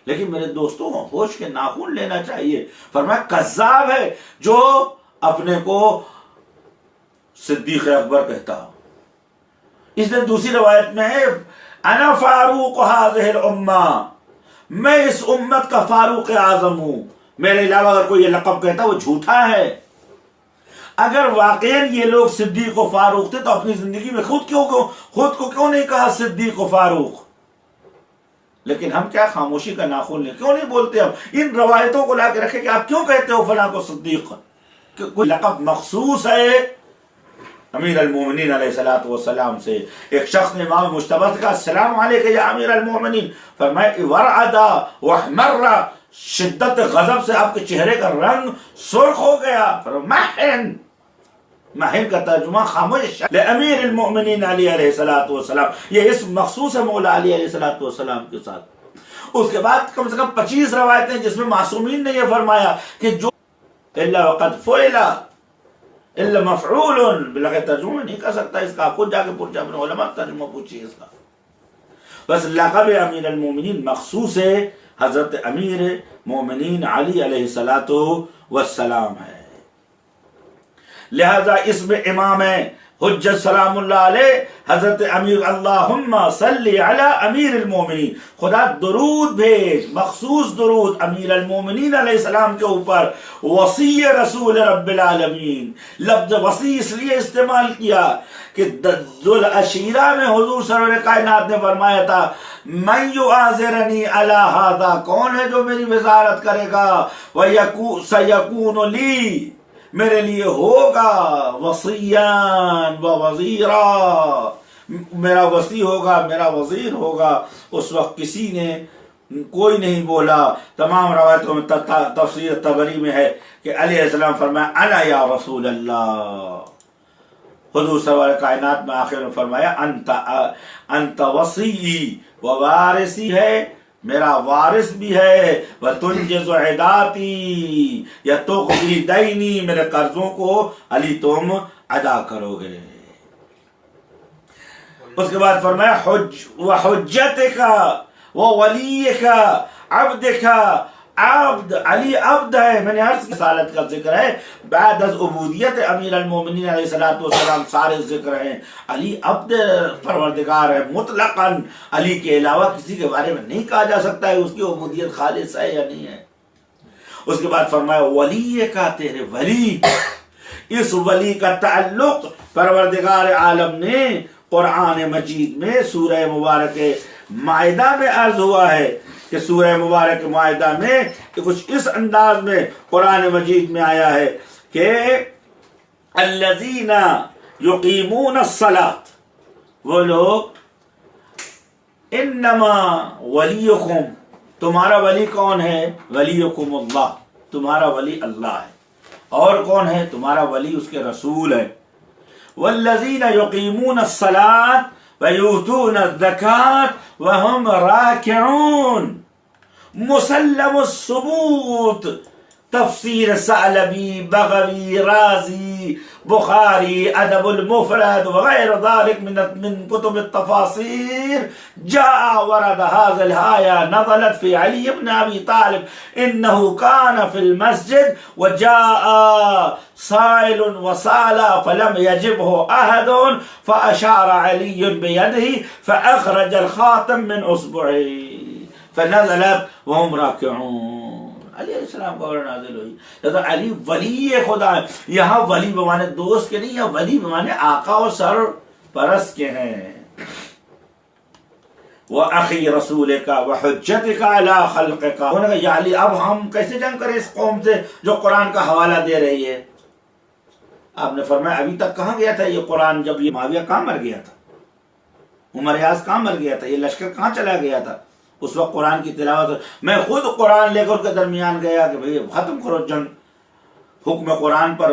A: لیکن میرے دوستوں ہوش کے ناخن لینا چاہیے. فرمایا کذاب ہے جو اپنے کو صدیق اکبر کہتا ہو. اس نے دوسری روایت میں ہے انا فاروق هذه الامہ، میں اس امت کا فاروق اعظم ہوں. میرے علاوہ اگر کوئی یہ لقب کہتا وہ جھوٹا ہے. اگر واقعا یہ لوگ صدیق و فاروق تھے تو اپنی زندگی میں خود کو کیوں نہیں کہا صدیق و فاروق؟ لیکن ہم کیا خاموشی کا ناخن لیں؟ کیوں نہیں بولتے؟ ہم ان روایتوں کو لا کے رکھے کہ آپ کیوں کہتے ہو فلاں کو صدیق؟ کوئی لقب مخصوص ہے امیر المومنین علیہ الصلوۃ والسلام سے. ایک شخص نے امام مجتبی سے کہا السلام علیکم یا امیر المومنین. فرمایا ورعدا واحمر، شدت غضب سے آپ کے چہرے کا رنگ سرخ ہو گیا. فرمایا محن کا ترجمہ خاموش. امیر المومنین علی علیہ الصلوۃ والسلام، یہ اسم مخصوص ہے مولا علی علیہ الصلوۃ والسلام کے ساتھ. اس کے بعد کم سے کم 25 روایتیں جس میں معصومین نے یہ فرمایا کہ جو الا وقد فعل الا مفعول، بلغت ترجمہ نہیں کر سکتا اس کا. آپ خود جا کے پوچھیں اپنے علماء ترجمہ پوچھیے اس کا. بس لقب امیر المومنین مخصوص ہے حضرت امیر مومنین علی علیہ الصلوۃ والسلام ہے. لہذا اسم امام حجت سلام اللہ علیہ حضرت امیر اللہم صلی علی امیر المومنین، خدا درود بھیج، مخصوص درود امیر المومنین علیہ السلام کے اوپر. وصی رسول رب العالمین، لفظ وصی اس لیے استعمال کیا کہ ذوالعشیرہ میں حضور سرور کائنات نے فرمایا تھا من یعاذرنی علی ھذا، کون ہے جو میری وزارت کرے گا؟ سیکون لی، میرے لیے ہوگا وصیان و وزیرا، میرا وصی ہوگا، میرا وزیر ہوگا. اس وقت کسی نے کوئی نہیں بولا. تمام روایتوں میں تفسیر طبری میں ہے کہ علیہ السلام فرمایا انا یا رسول اللہ. حضور سرور کائنات میں آخر میں فرمایا انت وصی و وارثی ہے، میرا وارث بھی ہے. وَتُنْجِزُ عِدَاتِي یا تُقْضِي دَيْنِي، میرے قرضوں کو علی تم ادا کرو گے. اس کے بعد فرمایا وَحُجَّتِكَ وَوَلِيِّكَ عَبْدِكَ عبد، علی عبد ہے، میں نے عرض کی رسالت کا ذکر ہے، بعد از عبودیت امیر المومنین علیہ الصلوۃ والسلام سارے ذکر ہیں، علی عبد پروردگار ہے مطلقاً، علی کے علاوہ کسی کے بارے میں نہیں کہا جا سکتا ہے اس کی عبودیت خالص ہے یا نہیں ہے۔ اس کے بعد فرمایا ولی کا تیرے ولی، اس ولی کا تعلق پروردگار عالم نے قرآن مجید میں سورہ مبارک مائدہ میں عرض ہوا ہے کہ سورہ مبارک مائدہ میں کچھ اس انداز میں قرآن مجید میں آیا ہے کہ الذین یقیمون الصلاۃ، وہ لوگ، انما ولیکم، تمہارا ولی کون ہے؟ ولیکم اللہ، تمہارا ولی اللہ ہے، اور کون ہے؟ تمہارا ولی اس کے رسول ہے۔ والذین یقیمون الصلاۃ ویؤتون الزکاۃ وہم راکعون، مسلم الثبوت، تفسیر ثعلبی، بغوی، رازی، بخاری، ادب المفرد وغیر ذلك من کتب التفاسیر جاء ورد هذه الآية نزلت في علي بن ابي طالب انه كان في المسجد وجاء سائل وسال فلم يجبه احد فاشار علي بيده فاخرج الخاتم من اصبعه فنزلت وهم راكعون۔ علی علیہ السلام کا اور نازل ہوئی۔ تو علی ولی خدا ہے، یہاں ولی بمانے دوست کے نہیں، یہاں ولی بمانے آقا و سر پرست کے ہیں۔ وَأَخِي رَسُولِكَ وَحُجَّتِكَ عَلَى خَلْقِكَ، انہوں نے کہا یا علی اب ہم کیسے جنگ کریں اس قوم سے جو قرآن کا حوالہ دے رہی ہے؟ آپ نے فرمایا ابھی تک کہاں گیا تھا یہ قرآن؟ جب یہ معاویہ کہاں مر گیا تھا، عمر یاز کہاں مر گیا تھا، یہ لشکر کہاں چلا گیا تھا؟ اس وقت قرآن کی تلاوت، میں خود قرآن لے کر کے درمیان گیا کہ بھئی ختم کرو جنگ، حکم قرآن پر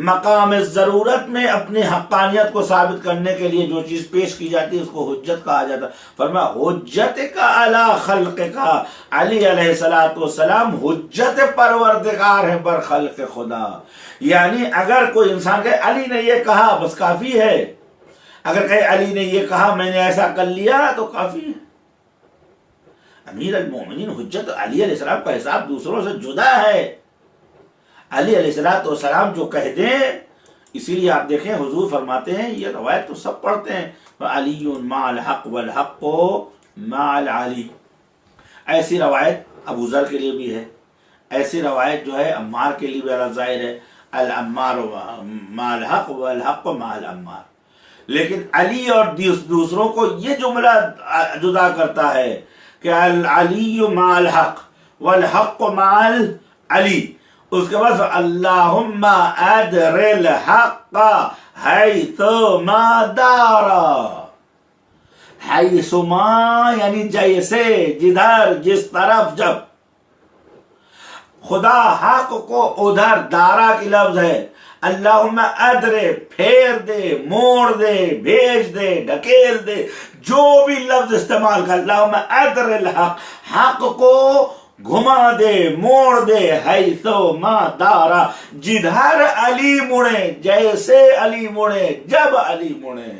A: مقام ضرورت میں اپنی حقانیت کو ثابت کرنے کے لیے جو چیز پیش کی جاتی ہے اس کو حجت کہا جاتا ہے۔ فرمایا حجت کا علی خلق کا، علی علیہ الصلوۃ والسلام حجت پروردگار ہے بر خلق خدا، یعنی اگر کوئی انسان کہے علی نے یہ کہا بس کافی ہے، اگر کہے علی نے یہ کہا میں نے ایسا کر لیا تو کافی ہے۔ امیر المومنین حجت علی علیہ السلام کا حساب دوسروں سے جدا ہے، علی علیہ السلام جو کہہ دیں، اسی لیے آپ دیکھیں حضور فرماتے ہیں، یہ روایت تو سب پڑھتے ہیں، علی مع الحق والحق مع العلی، ایسی روایت ابو ذر کے لیے بھی ہے، ایسی روایت جو ہے عمار کے لیے بھی ظاہر ہے، العمار مع الحق والحق مع العمار، لیکن علی اور دوسروں کو یہ جملہ جدا کرتا ہے کہ العلی مع الحق والحق مع العلی، اس کے بعد اللہم ادر الحق حیث ما دارا، حیث ما یعنی جیسے، جدھر، جس طرف، جب خدا حق کو ادھر، دارا کی لفظ ہے، اللہم ادرے پھیر دے، موڑ دے، بھیج دے، ڈھکیل دے، جو بھی لفظ استعمال کر، اللہم ادر الحق، حق کو گھما دے، موڑ دے، حیث ما دارا، جدھر علی مڑے، جیسے علی مڑے، جب علی مڑے،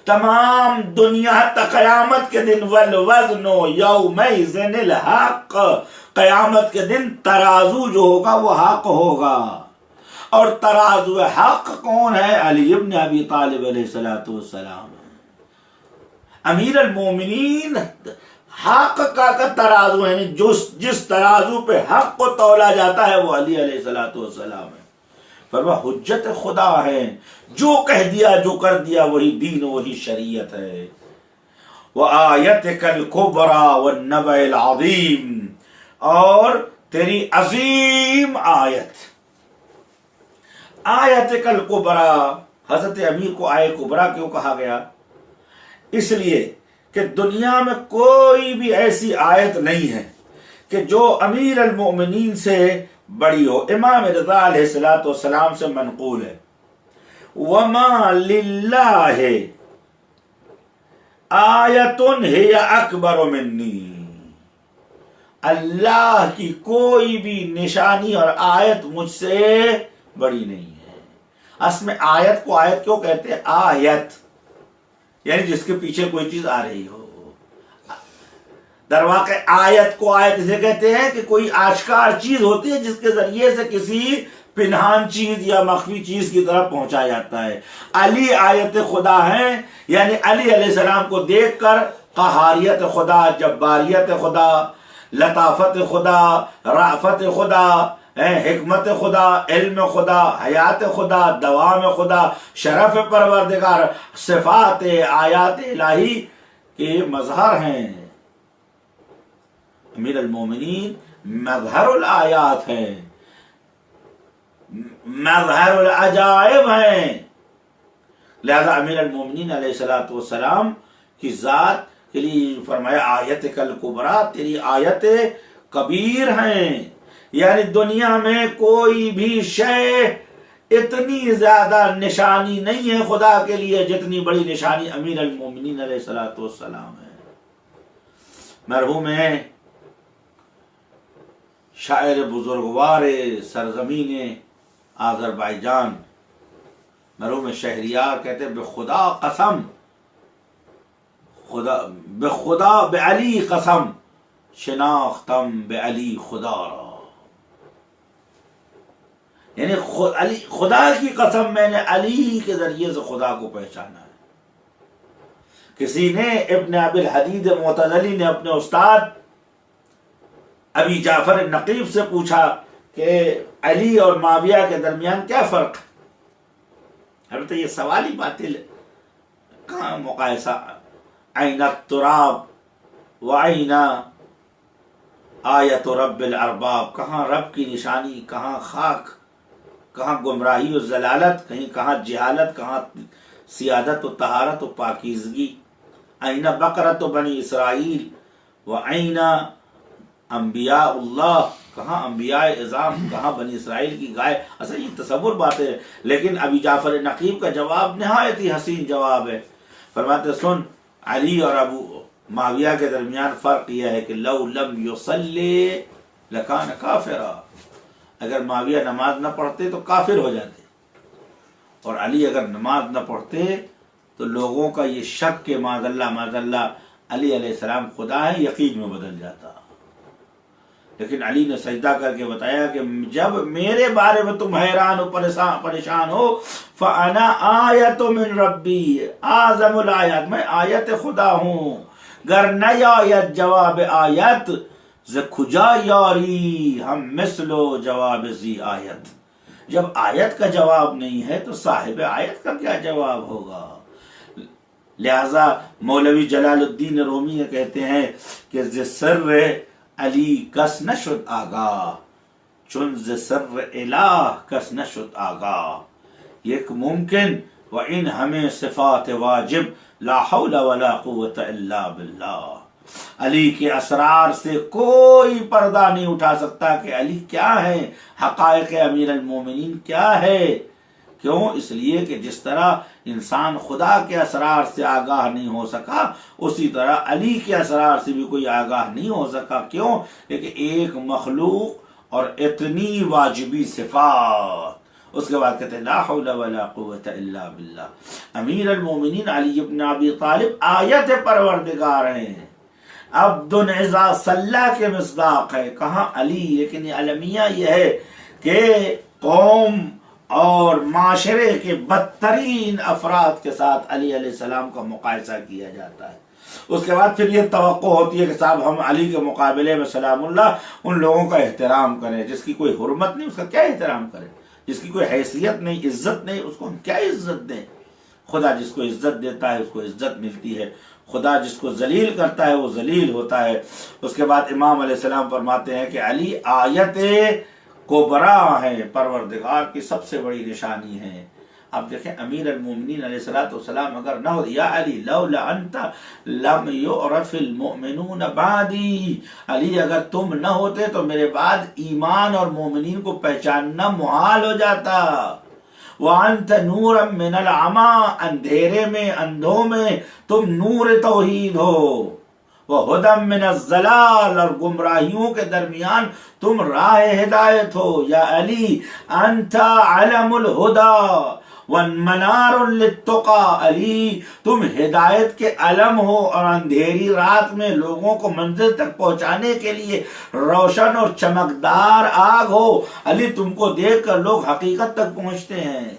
A: تمام دنیا تک قیامت کے دن، والوزن یومئذ الحق، قیامت کے دن ترازو جو ہوگا وہ حق ہوگا، اور ترازو حق کون ہے؟ علی ابن ابی طالب علیہ الصلوۃ والسلام، امیر المومنین حق کا ترازو ہے، جس ترازو پہ حق کو تولا جاتا ہے وہ علی علیہ الصلوۃ والسلام ہے۔ فرما حجت خدا ہے، جو کہہ دیا، جو کر دیا وہی دین، وہی شریعت ہے۔ وآیتک الکبریٰ والنبأ العظیم، اور تیری عظیم آیت، آیتک الکبریٰ، حضرت امیر کو آیت کبریٰ کیوں کہا گیا؟ اس لیے کہ دنیا میں کوئی بھی ایسی آیت نہیں ہے کہ جو امیر المؤمنین سے بڑی ہو۔ امام رضا علیہ الصلوۃ والسلام سے منقول ہے، وما للہ آیت ہی اکبر منی، اللہ کی کوئی بھی نشانی اور آیت مجھ سے بڑی نہیں ہے۔ اصل میں آیت کو آیت کیوں کہتے ہیں؟ آیت یعنی جس کے پیچھے کوئی چیز آ رہی ہو۔ در واقع آیت کو آیت اسے کہتے ہیں کہ کوئی آشکار چیز ہوتی ہے جس کے ذریعے سے کسی پنہان چیز یا مخفی چیز کی طرف پہنچا جاتا ہے. علی آیت خدا ہیں، یعنی علی علیہ السلام کو دیکھ کر قہاریت خدا، جباریت خدا، لطافت خدا، رافت خدا، حکمت خدا، علم خدا، حیات خدا، دوام خدا، شرف پروردگار، صفات آیات الہی کے مظہر ہیں. امیر المومنین مظہر الآیات ہیں، مظہر العجائب ہیں. لہذا امیر المومنین علیہ السلام کی ذات کے لیے فرمایا آیت کل کبریٰ، تیری آیت کبیر ہیں. یعنی دنیا میں کوئی بھی شے اتنی زیادہ نشانی نہیں ہے خدا کے لیے جتنی بڑی نشانی امیر المومنین علیہ السلام ہے. مرحوم ہے شاعر بزرگوار سرزمین آذربائیجان، مرحوم شہریار کہتے ہیں بخدا قسم، بخدا بعلی قسم شناختم بعلی خدا را. یعنی خدا کی قسم میں نے علی کے ذریعے سے خدا کو پہچانا ہے. کسی نے ابن ابی الحدید معتزلی نے اپنے استاد ابی جعفر نقیب سے پوچھا کہ علی اور معاویہ کے درمیان کیا فرق ہے؟ البتہ یہ سوال ہی باطل ہے، کہاں مقایسہ؟ عین التراب وعین آیت رب الارباب، کہاں رب کی نشانی، کہاں خاک، کہاں گمراہی و ضلالت، کہاں جہالت، کہاں سیادت و طہارت و پاکیزگی. عین بقرۃ بنی اسرائیل وعین انبیاء اللہ، کہاں انبیاء اعظام، کہاں بنی اسرائیل کی گائے. اصل یہ تصور باتیں ہیں، لیکن ابی جعفر نقیب کا جواب نہایت ہی حسین جواب ہے. فرماتے سن، علی اور ابو معاویہ کے درمیان فرق یہ ہے کہ لو لم یصلی لکان کافرا، اگر معاویہ نماز نہ پڑھتے تو کافر ہو جاتے، اور علی اگر نماز نہ پڑھتے تو لوگوں کا یہ شک کہ معاذ اللہ علی علیہ السلام خدا ہے یقین میں بدل جاتا. لیکن علی نے سجدہ کر کے بتایا کہ جب میرے بارے میں تم حیران و پریشان ہو، فَأَنَا آیَةٌ مِّن رَبِّی اعظم الآیات، میں آیت خدا ہوں. گر نئی آیت جواب آیت ز کجا یاری ہم مثلو جواب زی آیت. جب آیت کا جواب نہیں ہے تو صاحب آیت کا کیا جواب ہوگا؟ لہذا مولوی جلال الدین رومی یہ کہتے ہیں کہ ز سر علی کس نشد آگاہ، چون ز سر الہ کس نشد آگاہ. یک ممکن و ان ہمیں صفات واجب لا حول ولا قوت الا باللہ. علی کے اسرار سے کوئی پردہ نہیں اٹھا سکتا کہ علی کیا ہے، حقائق امیر المومنین کیا ہے. کیوں؟ اس لیے کہ جس طرح انسان خدا کے اسرار سے آگاہ نہیں ہو سکا، اسی طرح علی کے اسرار سے بھی کوئی آگاہ نہیں ہو سکا. کیوں؟ کہ ایک مخلوق اور اتنی واجبی صفات. اس کے بعد کہتے ہیں لا حول ولا قوت الا باللہ. امیر المومنین علی ابن ابی طالب آیت پروردگار ہیں، عبد اذا صلی کے مصداق ہے. کہاں علی؟ لیکن یہ المیہ یہ ہے کہ قوم اور معاشرے کے بدترین افراد کے ساتھ علی علیہ السلام کا مقایسہ کیا جاتا ہے. اس کے بعد پھر یہ توقع ہوتی ہے کہ صاحب ہم علی کے مقابلے میں سلام اللہ ان لوگوں کا احترام کریں جس کی کوئی حرمت نہیں، اس کا کیا احترام کریں؟ جس کی کوئی حیثیت نہیں، عزت نہیں، اس کو ہم کیا عزت دیں؟ خدا جس کو عزت دیتا ہے اس کو عزت ملتی ہے، خدا جس کو ذلیل کرتا ہے وہ ذلیل ہوتا ہے. اس کے بعد امام علیہ السلام فرماتے ہیں کہ علی آیت کبریٰ ہے، پروردگار کی سب سے بڑی نشانی ہے. آپ دیکھیں امیر المومنین علیہ السلام اگر نہ ہو، یا علی لولا انت لم یعرف المؤمنون بعدی، علی اگر تم نہ ہوتے تو میرے بعد ایمان اور مومنین کو پہچاننا محال ہو جاتا. وانت نورا من العمی، اندھیرے میں اندھوں میں تم نور توحید ہو. وہدم من الضلال، اور گمراہیوں کے درمیان تم راہ ہدایت ہو. یا علی انت علم الہدی وَمَنَارٌ لِلتُّقَىٰ، علی تم ہدایت کے علم ہو اور اندھیری رات میں لوگوں کو منزل تک پہنچانے کے لیے روشن اور چمکدار آگ ہو۔ علی تم کو دیکھ کر لوگ حقیقت تک پہنچتے ہیں۔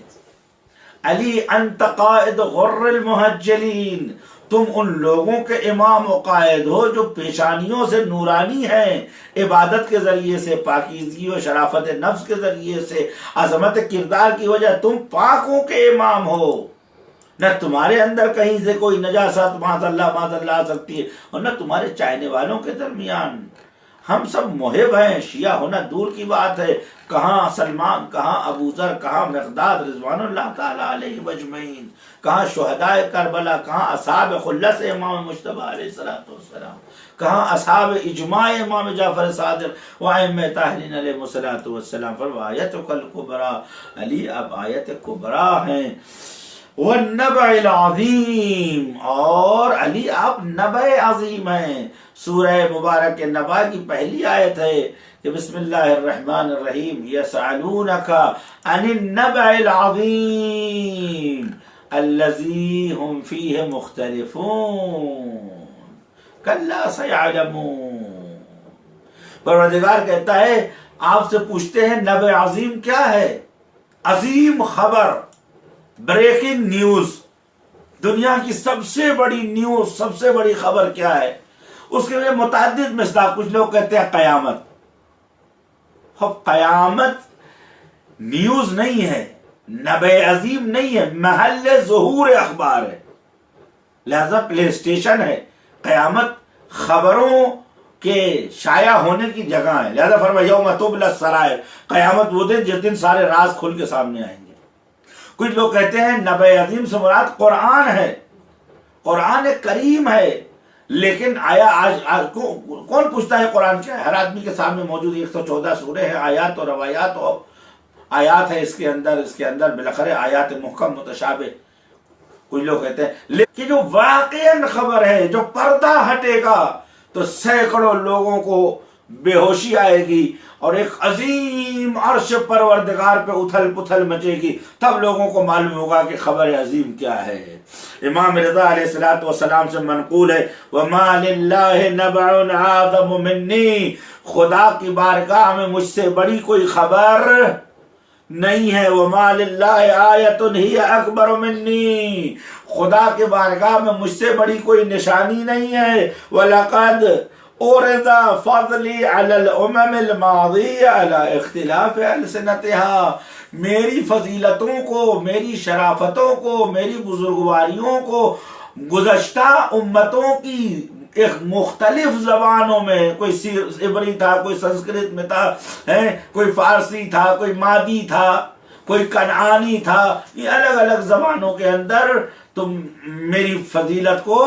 A: علی انت قائد غر المحجلین، تم ان لوگوں کے امام و قائد ہو جو پیشانیوں سے نورانی ہیں، عبادت کے ذریعے سے، پاکیزگی و شرافت نفس کے ذریعے سے، عظمت کردار کی وجہ تم پاکوں کے امام ہو۔ نہ تمہارے اندر کہیں سے کوئی نجاست معاذ اللہ آ سکتی ہے، اور نہ تمہارے چاہنے والوں کے درمیان۔ ہم سب محب ہیں، شیعہ ہونا دور کی بات ہے، کہاں سلمان، کہاں ابو ذر، کہاں مقداد رضوان اللہ تعالیٰ علیہ مجمعین، کہاں شہداء کربلا، کہاں اصحاب خلص امام مجتبیٰ علیہ السلام، کہاں اصحاب اجماع امام جعفر صادق وائمہ طاہرین علیہ السلام۔ فرمایا آیتک الکبریٰ، علی اب آیت کبریٰ ہیں، والنبع العظیم، اور علی آپ نبع عظیم ہیں۔ سورہ مبارک نبع کی پہلی آیت ہے کہ بسم اللہ الرحمن الرحیم، یسألونک عن النبع العظیم الذی ہم فیہ مختلفون کلا سیعلمون۔ پروردگار کہتا ہے آپ سے پوچھتے ہیں نبع عظیم کیا ہے؟ عظیم خبر، بریکنگ نیوز، دنیا کی سب سے بڑی نیوز، سب سے بڑی خبر کیا ہے؟ اس کے لیے متعدد مصداق، کچھ لوگ کہتے ہیں قیامت۔ قیامت نیوز نہیں ہے، نبع عظیم نہیں ہے، محل ظہور اخبار ہے، لہذا پلے اسٹیشن ہے۔ قیامت خبروں کے شائع ہونے کی جگہ ہے، لہذا فرمایا یوم تبلی السرائر، قیامت وہ دن جس دن سارے راز کھل کے سامنے آئیں گے۔ کچھ لوگ کہتے ہیں نبع عظیم سے مراد قرآن ہے، قرآن کریم ہے، لیکن آیا آج کون پوچھتا ہے قرآن کیا ہے؟ ہر آدمی کے سامنے موجود 114 سورے ہیں، آیات اور روایات اور آیات ہے اس کے اندر بالاخره آیات محکم متشابہ۔ کچھ لوگ کہتے ہیں لیکن جو واقعاً خبر ہے، جو پردہ ہٹے گا تو سینکڑوں لوگوں کو بے ہوشی آئے گی اور ایک عظیم عرش پروردگار پہ اتھل پتھل مچے گی، تب لوگوں کو معلوم ہوگا کہ خبر عظیم کیا ہے۔ امام رضا علیہ السلام سے منقول ہے وَمَا لِلَّهِ نَبَعٌ أَعْظَمُ مِنِّي، خدا کی بارگاہ میں مجھ سے بڑی کوئی خبر نہیں ہے۔ وَمَا لِلَّهِ آیَةٌ هِيَ أَكْبَرُ مِنِّي، خدا کے بارگاہ میں مجھ سے بڑی کوئی نشانی نہیں ہے۔ وَلَقَدْ اورد فضلی علی الامم الماضیہ علی اختلاف السنتها، میری فضیلتوں کو، میری شرافتوں کو، میری بزرگواریوں کو گزشتہ امتوں کی ایک مختلف زبانوں میں، کوئی عبری تھا، کوئی سنسکرت میں تھا، کوئی فارسی تھا، کوئی مادی تھا، کوئی کنعانی تھا، یہ الگ الگ زبانوں کے اندر تم میری فضیلت کو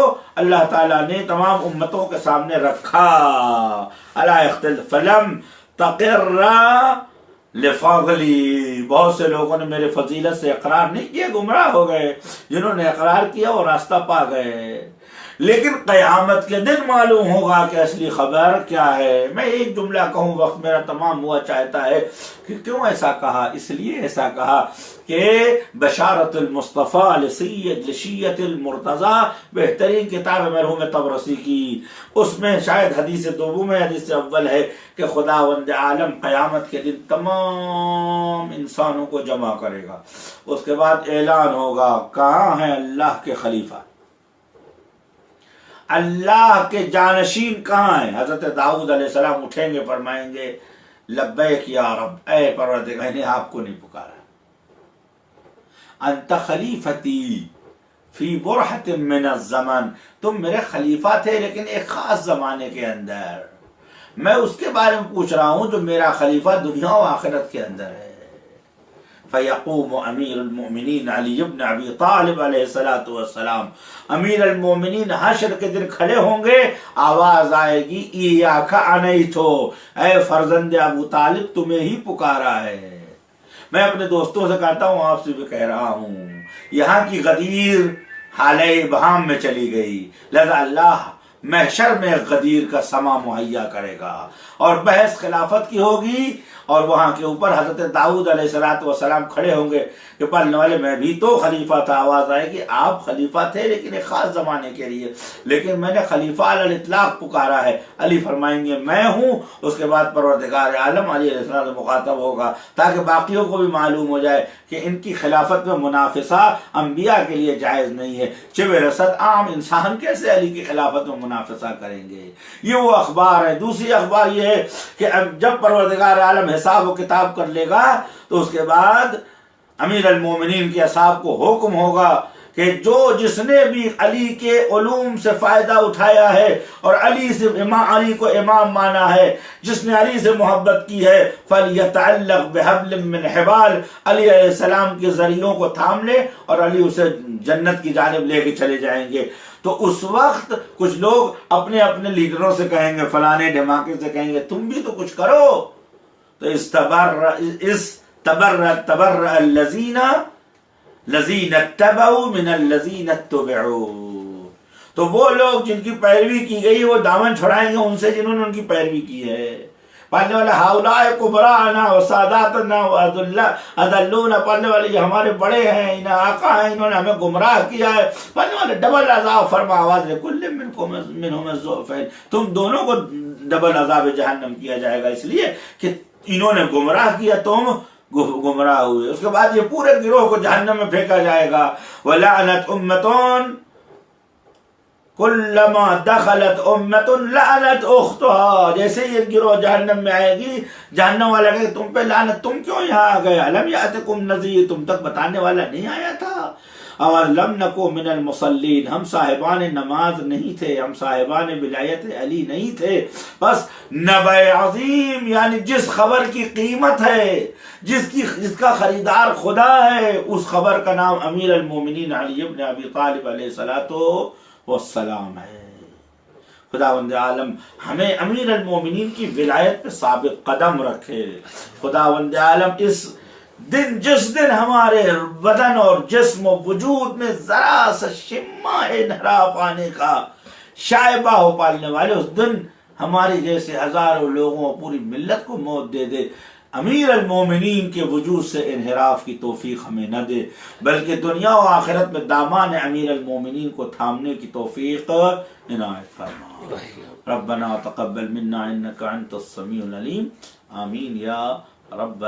A: اللہ تعالیٰ نے تمام امتوں کے سامنے رکھا۔ فلم تقر لفضلی، بہت سے لوگوں نے میرے فضیلت سے اقرار نہیں کیا، گمراہ ہو گئے، جنہوں نے اقرار کیا وہ راستہ پا گئے۔ لیکن قیامت کے دن معلوم ہوگا کہ اصلی خبر کیا ہے۔ میں ایک جملہ کہوں، وقت میرا تمام ہوا چاہتا ہے کہ کیوں ایسا کہا؟ اس لیے ایسا کہا کہ بشارت المصطفیٰ لشیعت المرتضیٰ، بہترین کتاب مرحوم طبرسی کی، اس میں شاید حدیث دوم ہے، حدیث اول ہے کہ خداوند عالم قیامت کے دن تمام انسانوں کو جمع کرے گا، اس کے بعد اعلان ہوگا کہاں ہیں اللہ کے خلیفہ، اللہ کے جانشین کہاں ہیں؟ حضرت داؤد علیہ السلام اٹھیں گے، فرمائیں گے لبیک یا رب، اے پروردگار نے آپ کو نہیں پکارا، انت خلیفتی فی برحت من الزمن، تم میرے خلیفہ تھے لیکن ایک خاص زمانے کے اندر، میں اس کے بارے میں پوچھ رہا ہوں جو میرا خلیفہ دنیا و آخرت کے اندر ہے۔ فیقوم امیر المؤمنین علی بن ابی طالب علیہ السلام، امیر المومنین حشر کے دن کھڑے ہوں گے، آواز آئے گی ایاک انیتو، اے فرزند ابو طالب تمہیں ہی پکارا ہے۔ میں اپنے دوستوں سے کہتا ہوں، آپ سے بھی کہہ رہا ہوں، یہاں کی غدیر حالہ ابہام میں چلی گئی، لہذا اللہ محشر میں غدیر کا سما مہیا کرے گا اور بحث خلافت کی ہوگی، اور وہاں کے اوپر حضرت داؤد علیہ السلام کھڑے ہوں گے کہ پڑھنے والے میں بھی تو خلیفہ تھا. آواز آئے کہ آپ خلیفہ تھے لیکن ایک خاص زمانے کے لیے, لیکن میں نے خلیفہ علی الاطلاق پکارا ہے. علی فرمائیں گے میں ہوں. اس کے بعد پروردگار عالم علی علیہ السلام سے مخاطب ہوگا تاکہ باقیوں کو بھی معلوم ہو جائے کہ ان کی خلافت میں منافسہ انبیاء کے لیے جائز نہیں ہے. چب رسد عام انسان کیسے علی کی خلافت میں منافسہ کریں گے؟ یہ وہ اخبار ہے. دوسری اخبار یہ ہے کہ جب پروردگار عالم حساب و کتاب کر لے گا تو اس کے بعد امیر المومنین کے اصحاب کو حکم ہوگا کہ جس نے بھی علی کے علوم سے فائدہ اٹھایا ہے اور علی کو امام مانا ہے, جس نے علی سے محبت کی ہے, فَلْيَتَعَلَّقْ بِحَبْلٍ مِّنْ حِبَالٍ, علی علیہ السلام کے ذریعوں کو تھام لے اور علی اسے جنت کی جانب لے کے چلے جائیں گے. تو اس وقت کچھ لوگ اپنے اپنے لیڈروں سے کہیں گے, فلانے دھماکے سے کہیں گے تم بھی تو کچھ کرو. تو تبرأ الذین اتبعوا من الذین اتبعوا, تو وہ لوگ جن کی پیروی کی گئی وہ دامن چھڑائیں گے ان سے جنہوں نے ان کی پیروی کی ہے. پڑھنے والے ہؤلاء کبراءنا وساداتنا واضلونا, پڑھنے والے یہ ہمارے بڑے ہیں, انہیں آقا ہیں, انہوں نے ہمیں گمراہ کیا ہے. پڑھنے والے ڈبل عذاب فرما آواز لکل منہم الضعفین, تم دونوں کو ڈبل عذاب جہنم کیا جائے گا اس لیے کہ انہوں نے گمراہ کیا, تم گمراہ ہوئے. اس کے بعد یہ پورے گروہ کو جہنم میں پھینکا جائے گا. وَلَعْنَتْ أُمَّةٌ كُلَّمَا دَخَلَتْ أُمَّةٌ لَعْنَتْ أُخْتُهَا, جیسے یہ گروہ جہنم میں آئے گی جہنم والا کہے تم پہ لعنت, تم کیوں یہاں آ گئے, أَلَمْ يَأْتِكُمْ نَذِيرٌ, تم تک بتانے والا نہیں آیا تھا. اور لم نکو من المصلین, ہم صاحبان نماز نہیں تھے, ہم صاحبان ولایت علی نہیں تھے. بس نبع عظیم یعنی جس خبر کی قیمت ہے, جس کا خریدار خدا ہے, اس خبر کا نام امیر المومنین علی ابن ابی طالب علیہ السلام ہے. خداوند عالم ہمیں امیر المومنین کی ولایت پہ ثابت قدم رکھے. خداوند عالم اس دن, جس دن ہمارے بدن اور جسم و وجود میں ذرا سا شمع انحراف آنے کا شائبہ ہو پالنے والے, اس دن ہمارے جیسے ہزاروں لوگوں پوری ملت کو موت دے دے. امیر المومنین کے وجود سے انحراف کی توفیق ہمیں نہ دے, بلکہ دنیا و آخرت میں دامان امیر المومنین کو تھامنے کی توفیق عنایت فرما. ربنا تقبل منا انک انت السمیع العلیم. آمین یا رب